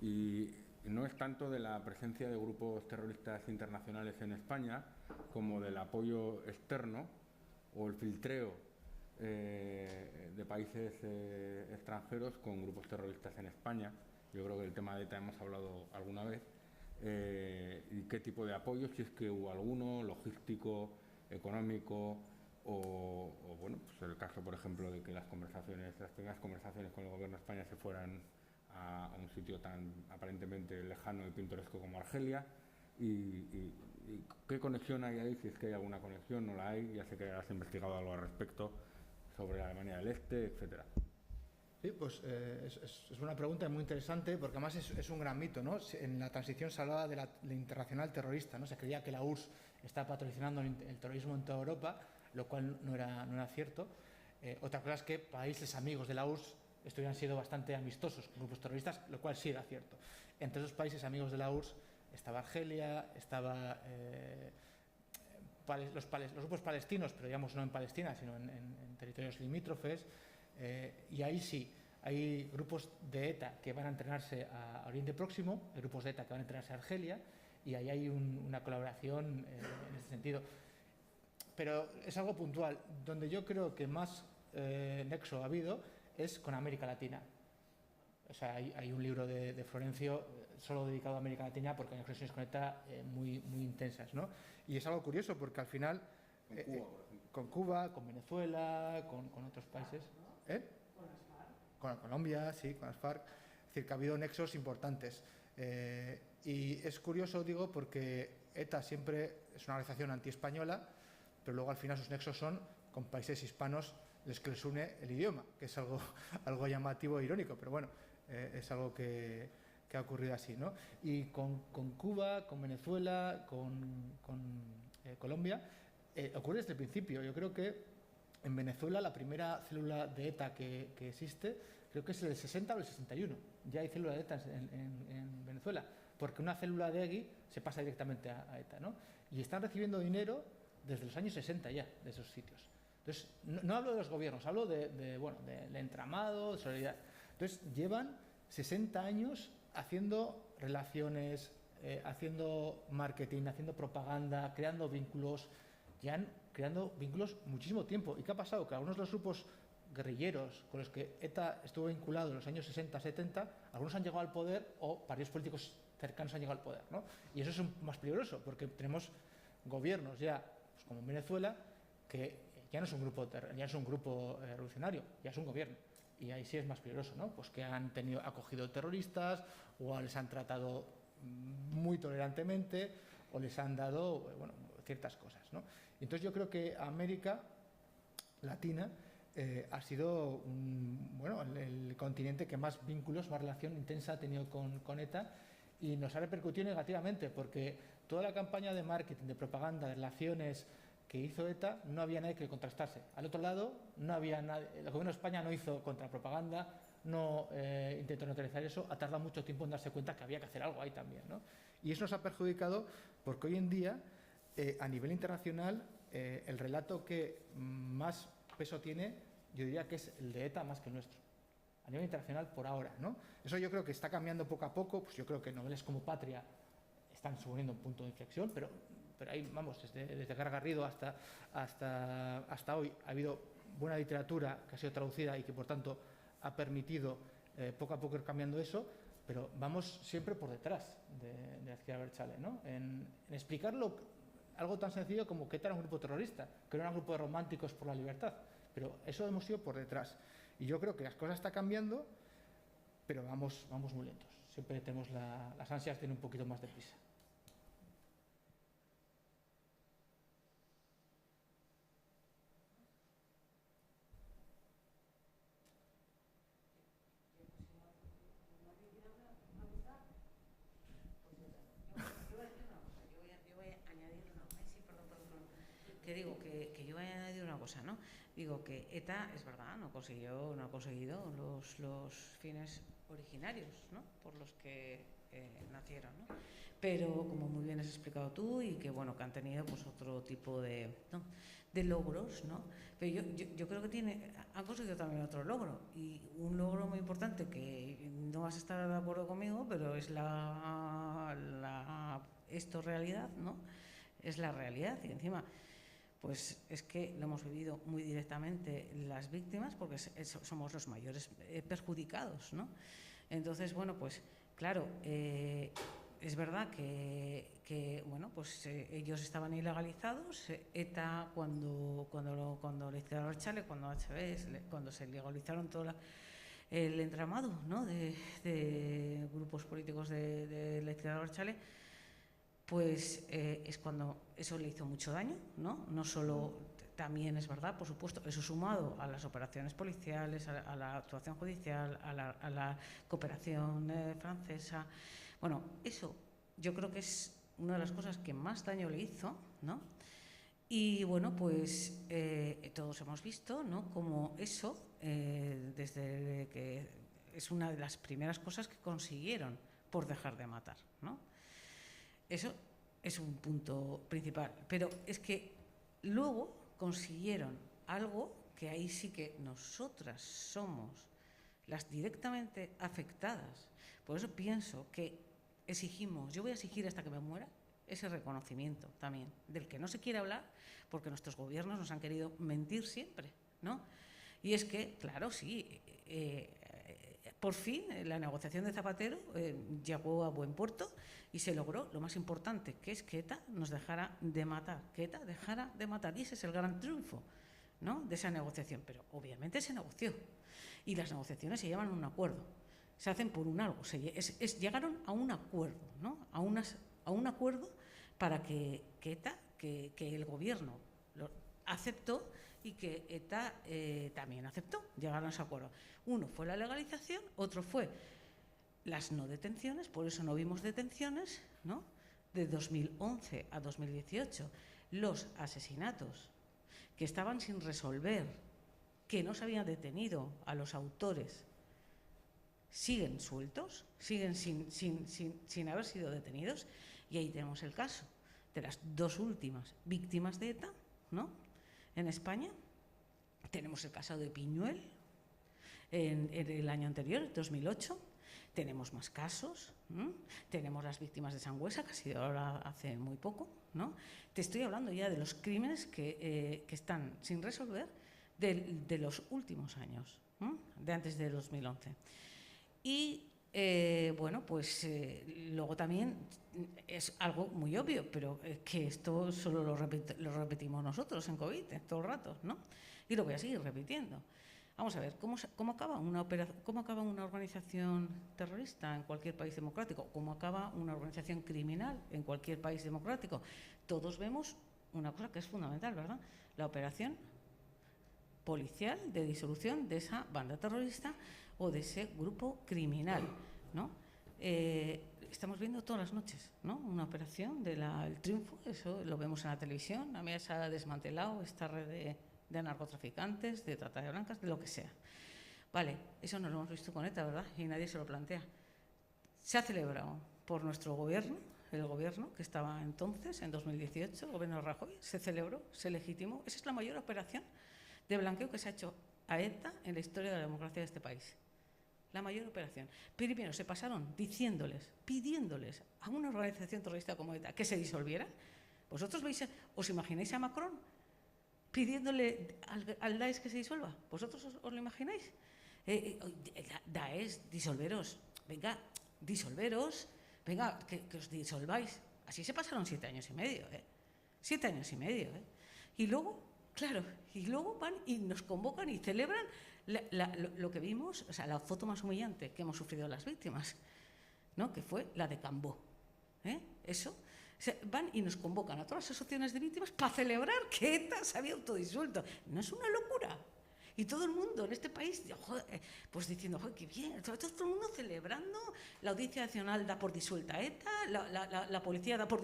Y no es tanto de la presencia de grupos terroristas internacionales en España como del apoyo externo o el filtreo de países extranjeros con grupos terroristas en España. Yo creo que el tema de ETA hemos hablado alguna vez. ¿Y qué tipo de apoyo, si es que hubo alguno, logístico, económico? O bueno, pues el caso, por ejemplo, de que las primeras conversaciones con el gobierno de España se fueran a un sitio tan aparentemente lejano y pintoresco como Argelia. ¿Y qué conexión hay ahí? Si es que hay alguna conexión, no la hay. Ya sé que has investigado algo al respecto sobre Alemania del Este, etcétera. Sí, pues es una pregunta muy interesante, porque además es un gran mito, ¿no? En la transición se hablaba de la internacional terrorista, ¿no? Se creía que la URSS está patrocinando el terrorismo en toda Europa, lo cual no era cierto. Otra cosa es que países amigos de la URSS estuvieran siendo bastante amistosos con grupos terroristas, lo cual sí era cierto. Entre esos países amigos de la URSS estaba Argelia, estaba los grupos palestinos, pero digamos no en Palestina, sino en territorios limítrofes, y ahí sí, hay grupos de ETA que van a entrenarse a Oriente Próximo, hay grupos de ETA que van a entrenarse a Argelia, y ahí hay una colaboración en este sentido. Pero es algo puntual. Donde yo creo que más nexo ha habido es con América Latina. O sea, hay un libro de Florencio solo dedicado a América Latina porque hay conexiones con ETA muy intensas, ¿no? Y es algo curioso porque al final con Cuba, con Venezuela, con otros países, con Colombia, sí, con las FARC, es decir, que ha habido nexos importantes. Y es curioso, digo, porque ETA siempre es una organización antiespañola, pero luego al final sus nexos son con países hispanos, los que les une el idioma, que es algo llamativo e irónico, pero bueno, es algo que ha ocurrido así, ¿no? Y con Cuba, con Venezuela, con Colombia, ocurre desde el principio. Yo creo que en Venezuela la primera célula de ETA que existe, creo que es el 60 o el 61. Ya hay célula de ETA en Venezuela, porque una célula de EGI se pasa directamente a ETA, ¿no? Y están recibiendo dinero desde los años 60 ya, de esos sitios. Entonces, no hablo de los gobiernos, hablo del entramado, de solidaridad. Entonces, llevan 60 años haciendo relaciones, haciendo marketing, haciendo propaganda, creando vínculos, ya creando vínculos muchísimo tiempo. ¿Y qué ha pasado? Que algunos de los grupos guerrilleros con los que ETA estuvo vinculado en los años 60-70, algunos han llegado al poder o partidos políticos cercanos han llegado al poder, ¿no? Y eso es más peligroso porque tenemos gobiernos ya, pues como en Venezuela, que ya no es un grupo revolucionario, ya es un gobierno. Y ahí sí es más peligroso, ¿no? Pues que han acogido terroristas o les han tratado muy tolerantemente o les han dado, bueno, ciertas cosas, ¿no? Y entonces yo creo que América Latina ha sido el continente que más vínculos, más relación intensa ha tenido con ETA, y nos ha repercutido negativamente porque toda la campaña de marketing, de propaganda, de relaciones que hizo ETA, no había nadie que contrastase. Al otro lado, no había nadie. El gobierno de España no hizo contrapropaganda, no intentó neutralizar eso, ha tardado mucho tiempo en darse cuenta que había que hacer algo ahí también, ¿no? Y eso nos ha perjudicado porque hoy en día, a nivel internacional, el relato que más peso tiene, yo diría que es el de ETA más que el nuestro. A nivel internacional, por ahora, ¿no? Eso yo creo que está cambiando poco a poco. Pues yo creo que novelas como Patria están suponiendo un punto de inflexión, pero ahí, vamos, desde Edgar Garrido hasta hoy ha habido buena literatura que ha sido traducida y que, por tanto, ha permitido poco a poco ir cambiando eso, pero vamos siempre por detrás de la izquierda abertzale, ¿no? En explicarlo, algo tan sencillo como que ETA era un grupo terrorista, que no era un grupo de románticos por la libertad, pero eso hemos ido por detrás. Y yo creo que las cosas están cambiando, pero vamos muy lentos. Siempre tenemos las ansias de ir un poquito más deprisa. ¿no? Digo que ETA, es verdad, no ha conseguido los fines originarios, ¿no? Por los que nacieron, ¿no? Pero como muy bien has explicado tú, y que bueno, que han tenido pues otro tipo de logros, ¿no? Pero yo creo que han conseguido también otro logro, y un logro muy importante que no vas a estar de acuerdo conmigo, pero es esto realidad, ¿no? Es la realidad, y encima pues es que lo hemos vivido muy directamente las víctimas, porque somos los mayores perjudicados, ¿no? Entonces, bueno, pues claro, es verdad que bueno, pues ellos estaban ilegalizados. ETA, cuando la izquierda abertzale, cuando se legalizaron todo el entramado, ¿no? de grupos políticos de la izquierda abertzale, pues es cuando eso le hizo mucho daño, ¿no? No solo, también es verdad, por supuesto, eso sumado a las operaciones policiales, a la actuación judicial, a la cooperación francesa. Bueno, eso yo creo que es una de las cosas que más daño le hizo, ¿no? Y bueno, pues todos hemos visto, ¿no?, como eso, desde que es una de las primeras cosas que consiguieron por dejar de matar, ¿no? Eso es un punto principal. Pero es que luego consiguieron algo que ahí sí que nosotras somos las directamente afectadas. Por eso pienso que exigimos, yo voy a exigir hasta que me muera, ese reconocimiento también, del que no se quiere hablar porque nuestros gobiernos nos han querido mentir siempre, ¿no? Y es que, claro, sí, por fin la negociación de Zapatero llegó a buen puerto y se logró lo más importante, que es que ETA nos dejara de matar, que ETA dejara de matar. Y ese es el gran triunfo, ¿no?, de esa negociación. Pero obviamente se negoció y las negociaciones se llevan a un acuerdo, se hacen por un algo, llegaron a un acuerdo, ¿no?, a un acuerdo para que ETA, que el gobierno lo aceptó y que ETA también aceptó, llegaron a ese acuerdo. Uno fue la legalización, otro fue las no detenciones, por eso no vimos detenciones, ¿no?, de 2011 a 2018. Los asesinatos que estaban sin resolver, que no se habían detenido a los autores, siguen sueltos, siguen sin haber sido detenidos. Y ahí tenemos el caso de las dos últimas víctimas de ETA, ¿no?, en España. Tenemos el caso de Piñuel en el año anterior, 2008. Tenemos más casos, ¿no? Tenemos las víctimas de Sangüesa, que ha sido ahora hace muy poco, ¿no? Te estoy hablando ya de los crímenes que están sin resolver de los últimos años, ¿no?, de antes de 2011. Y bueno, pues luego también es algo muy obvio, pero que esto solo lo repetimos nosotros en COVID todo el rato, ¿no? Y lo voy a seguir repitiendo. Vamos a ver, ¿cómo acaba una organización terrorista en cualquier país democrático? ¿Cómo acaba una organización criminal en cualquier país democrático? Todos vemos una cosa que es fundamental, ¿verdad? La operación policial de disolución de esa banda terrorista o de ese grupo criminal, ¿no? Estamos viendo todas las noches, ¿no?, una operación del triunfo, eso lo vemos en la televisión. A mí se ha desmantelado esta red de narcotraficantes, de trata de blancas, de lo que sea. Vale, eso no lo hemos visto con ETA, ¿verdad? Y nadie se lo plantea. Se ha celebrado por nuestro gobierno, el gobierno que estaba entonces, en 2018, el gobierno de Rajoy, se celebró, se legitimó. Esa es la mayor operación de blanqueo que se ha hecho a ETA en la historia de la democracia de este país. La mayor operación. Primero se pasaron pidiéndoles a una organización terrorista como ETA que se disolviera. ¿Vosotros os imagináis a Macron pidiéndole al Daesh que se disuelva? ¿Vosotros os lo imagináis? Daesh, disolveros, venga, que os disolváis. Así se pasaron 7 años y medio, 7 años y medio, Y luego, claro, van y nos convocan y celebran lo que vimos, o sea, la foto más humillante que hemos sufrido las víctimas, ¿no?, que fue la de Cambó. Eso. O sea, van y nos convocan a todas las asociaciones de víctimas para celebrar que ETA se había autodisuelto. ¿No es una locura? Y todo el mundo en este país, joder, pues diciendo, joder, qué bien, todo el mundo celebrando, la Audiencia Nacional da por disuelta ETA, la policía da por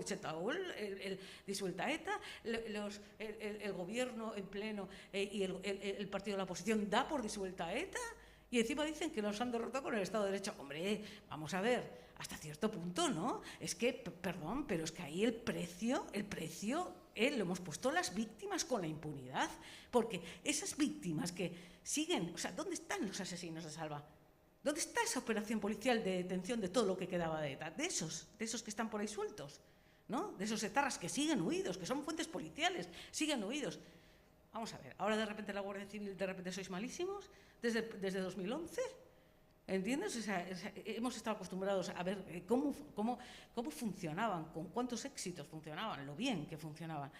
disuelta ETA, el gobierno en pleno y el partido de la oposición da por disuelta ETA, y encima dicen que nos han derrotado con el Estado de Derecho. Hombre, vamos a ver, hasta cierto punto, ¿no? Es que, perdón, pero es que ahí el precio lo hemos puesto las víctimas con la impunidad, porque esas víctimas que siguen, o sea, ¿dónde están los asesinos de Salva? ¿Dónde está esa operación policial de detención de todo lo que quedaba de ETA? De esos que están por ahí sueltos, ¿no? De esos etarras que siguen huidos, que son fuentes policiales, siguen huidos. Vamos a ver, ahora de repente la Guardia Civil, de repente sois malísimos, desde 2011, ¿entiendes? O sea, hemos estado acostumbrados a ver cómo funcionaban, con cuántos éxitos funcionaban, lo bien que funcionaban,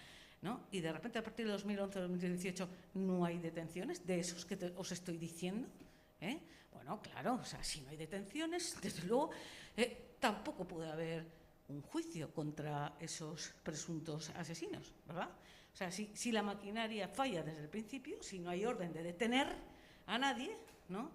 ¿no? Y de repente a partir de 2011-2018 no hay detenciones de esos que os estoy diciendo, Bueno, claro, o sea, si no hay detenciones, desde luego tampoco puede haber un juicio contra esos presuntos asesinos, ¿verdad? O sea, si la maquinaria falla desde el principio, si no hay orden de detener a nadie, ¿no?,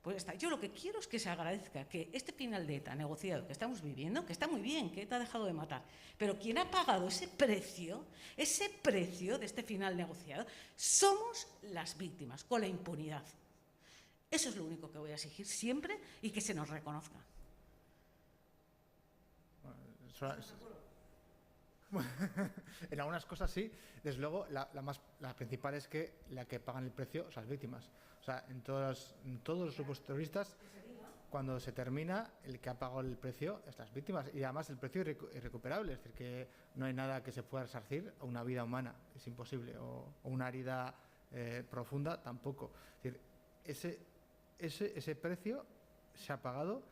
Pues está. Yo lo que quiero es que se agradezca que este final de ETA negociado que estamos viviendo, que está muy bien, que ETA ha dejado de matar, pero quien ha pagado ese precio de este final negociado, somos las víctimas, con la impunidad. Eso es lo único que voy a exigir siempre y que se nos reconozca. En algunas cosas sí, desde luego la principal es que la que pagan el precio son las víctimas. O sea, en todos los grupos terroristas, cuando se termina, el que ha pagado el precio es las víctimas, y además el precio irrecuperable, es decir, que no hay nada que se pueda resarcir a una vida humana, es imposible, o una herida profunda tampoco. Es decir, ese precio se ha pagado.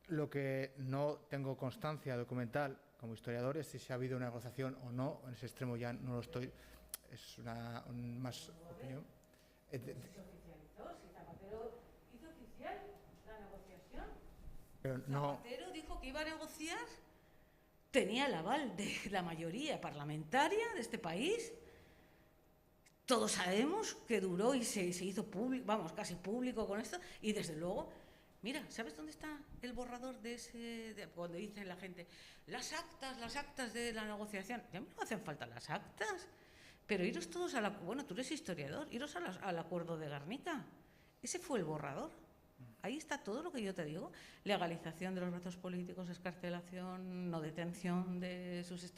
Lo que no tengo constancia documental como historiador es si se ha habido una negociación o no. En ese extremo ya no lo estoy. Es más opinión. Se oficializó, si Zapatero hizo oficial la negociación. Pero no. Zapatero dijo que iba a negociar, tenía el aval de la mayoría parlamentaria de este país. Todos sabemos que duró y se hizo público, vamos, casi público con esto, y desde luego. Mira, ¿sabes dónde está el borrador de ese, cuando dicen la gente, las actas de la negociación? Ya no hacen falta las actas, pero iros todos bueno, tú eres historiador, iros al acuerdo de Gernika. Ese fue el borrador. Ahí está todo lo que yo te digo. Legalización de los presos políticos, excarcelación, no detención de sus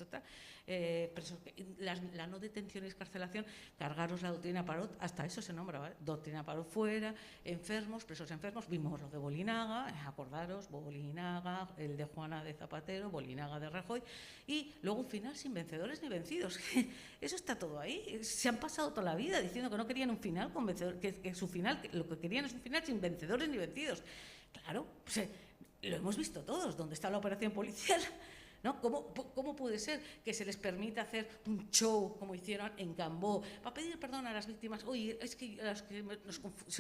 presos, la no detención y excarcelación, cargaros la doctrina Parot, hasta eso se nombra, ¿vale? Doctrina Parot fuera, enfermos, presos enfermos, vimos lo de Bolinaga, acordaros, Bolinaga, el de Juana de Zapatero, Bolinaga de Rajoy, y luego un final sin vencedores ni vencidos. Eso está todo ahí. Se han pasado toda la vida diciendo que no querían un final con vencedores, que su final, lo que querían es un final sin vencedores ni vencidos. Claro, pues, lo hemos visto todos. ¿Dónde está la operación policial? ¿No? ¿Cómo puede ser que se les permita hacer un show como hicieron en Cambó para pedir perdón a las víctimas? Oye, es que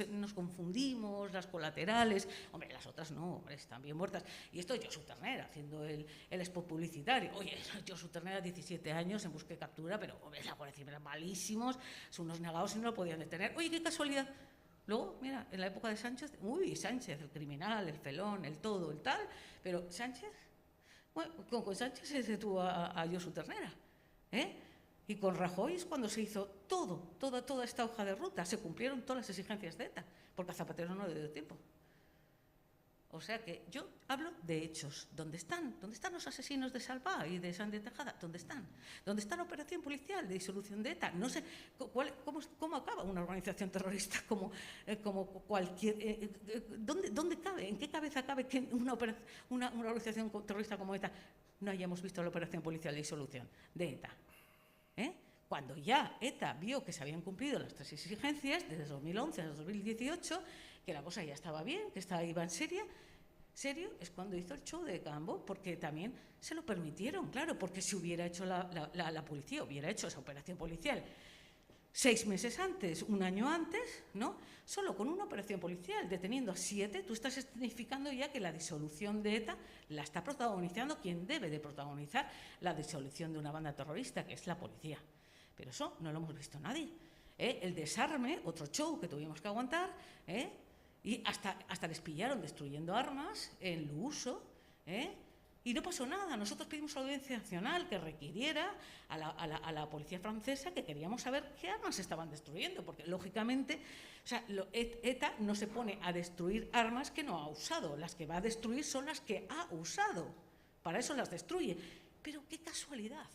nos confundimos, las colaterales. Hombre, las otras no, hombre, están bien muertas. Y esto Josu Ternera haciendo el spot publicitario. Oye, Josu Ternera, 17 años en busca y captura, pero hombre, la Guardia Civil eran malísimos, son unos negados y no lo podían detener. Oye, qué casualidad. Luego, mira, en la época de Sánchez, Sánchez, el criminal, el felón, el todo, el tal, pero Sánchez, bueno, con Sánchez se detuvo a Josu Ternera, y con Rajoy es cuando se hizo toda esta hoja de ruta, se cumplieron todas las exigencias de ETA, porque a Zapatero no le dio tiempo. O sea que yo hablo de hechos. ¿Dónde están? ¿Dónde están los asesinos de Salvá y de Sáenz de Tejada? ¿Dónde están? ¿Dónde está la operación policial de disolución de ETA? No sé cómo acaba una organización terrorista como cualquier... ¿Dónde cabe? ¿En qué cabeza cabe que una organización terrorista como ETA no hayamos visto la operación policial de disolución de ETA? Cuando ya ETA vio que se habían cumplido las 3 exigencias, desde 2011 a 2018, que la cosa ya estaba bien, que iba en serio, es cuando hizo el show de Cambó, porque también se lo permitieron, claro, porque si hubiera hecho la policía, hubiera hecho esa operación policial 6 meses antes, un año antes, ¿no? Solo con una operación policial, deteniendo a 7, tú estás significando ya que la disolución de ETA la está protagonizando quien debe de protagonizar la disolución de una banda terrorista, que es la policía. Pero eso no lo hemos visto nadie. El desarme, otro show que tuvimos que aguantar, y hasta les pillaron destruyendo armas en el uso, y no pasó nada. Nosotros pedimos a la Audiencia Nacional que requiriera a la policía francesa, que queríamos saber qué armas estaban destruyendo, porque lógicamente, o sea, ETA no se pone a destruir armas que no ha usado, las que va a destruir son las que ha usado, para eso las destruye. Pero qué casualidad.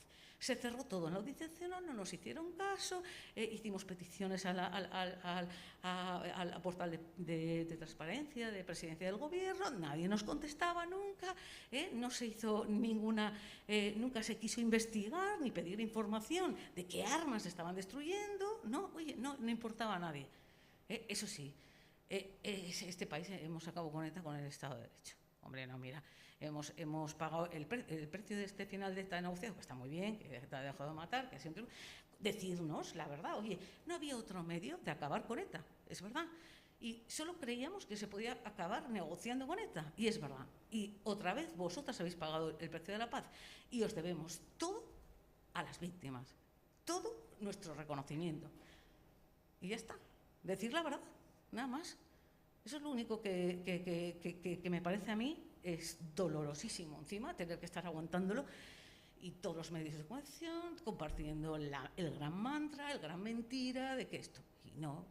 Se cerró todo en la Audiencia Nacional, no nos hicieron caso, hicimos peticiones al portal de transparencia, de presidencia del gobierno, nadie nos contestaba nunca, no se hizo nunca se quiso investigar ni pedir información de qué armas estaban destruyendo, no importaba a nadie. Eso sí, este país hemos acabado con ETA con el Estado de Derecho. Hombre, no, mira, hemos pagado el precio de este final de esta negociación, que está muy bien, que ETA ha dejado de matar, que siempre decirnos la verdad. Oye, no había otro medio de acabar con ETA, es verdad. Y solo creíamos que se podía acabar negociando con ETA, y es verdad. Y otra vez vosotras habéis pagado el precio de la paz, y os debemos todo a las víctimas, todo nuestro reconocimiento. Y ya está, decir la verdad, nada más. Eso es lo único que me parece a mí es dolorosísimo. Encima, tener que estar aguantándolo y todos los medios de comunicación compartiendo el gran mantra, el gran mentira de que esto. Y no,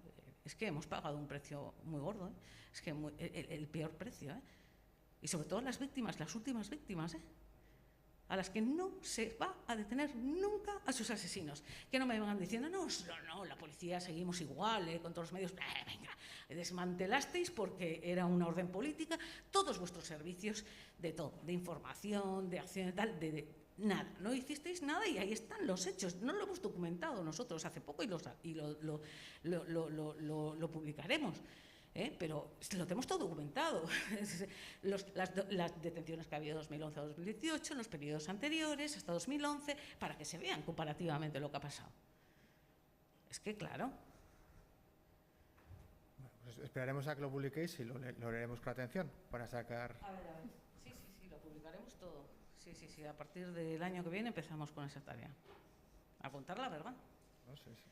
es que hemos pagado un precio muy gordo, ¿eh? Es que el peor precio, ¿eh? Y sobre todo las víctimas, las últimas víctimas, ¿eh? A las que no se va a detener nunca a sus asesinos. Que no me van diciendo, no, la policía seguimos igual, con todos los medios. Venga, desmantelasteis porque era una orden política todos vuestros servicios de todo, de información, de acción y tal, nada. No hicisteis nada y ahí están los hechos. No lo hemos documentado nosotros hace poco y lo publicaremos. Pero lo tenemos todo documentado. Las detenciones que ha habido de 2011 a 2018, en los periodos anteriores, hasta 2011, para que se vean comparativamente lo que ha pasado. Es que, claro. Bueno, pues esperaremos a que lo publiquéis y lo leeremos con atención para sacar... A ver. Sí, lo publicaremos todo. Sí, a partir del año que viene empezamos con esa tarea. A contar la verdad. No sé, sí.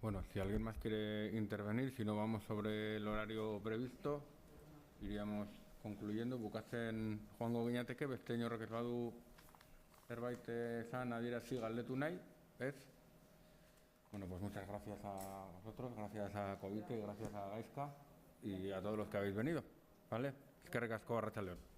Bueno, si alguien más quiere intervenir, si no vamos sobre el horario previsto, iríamos concluyendo. Bukatzen joango ginateke, beste inorrek ez badu zerbait esan adierazi galdetu nahi, ¿ez? Bueno, pues muchas gracias a vosotros, gracias a Covite, gracias a Gaizka y a todos los que habéis venido, ¿vale? Eskerrik asko, arratsaldeon.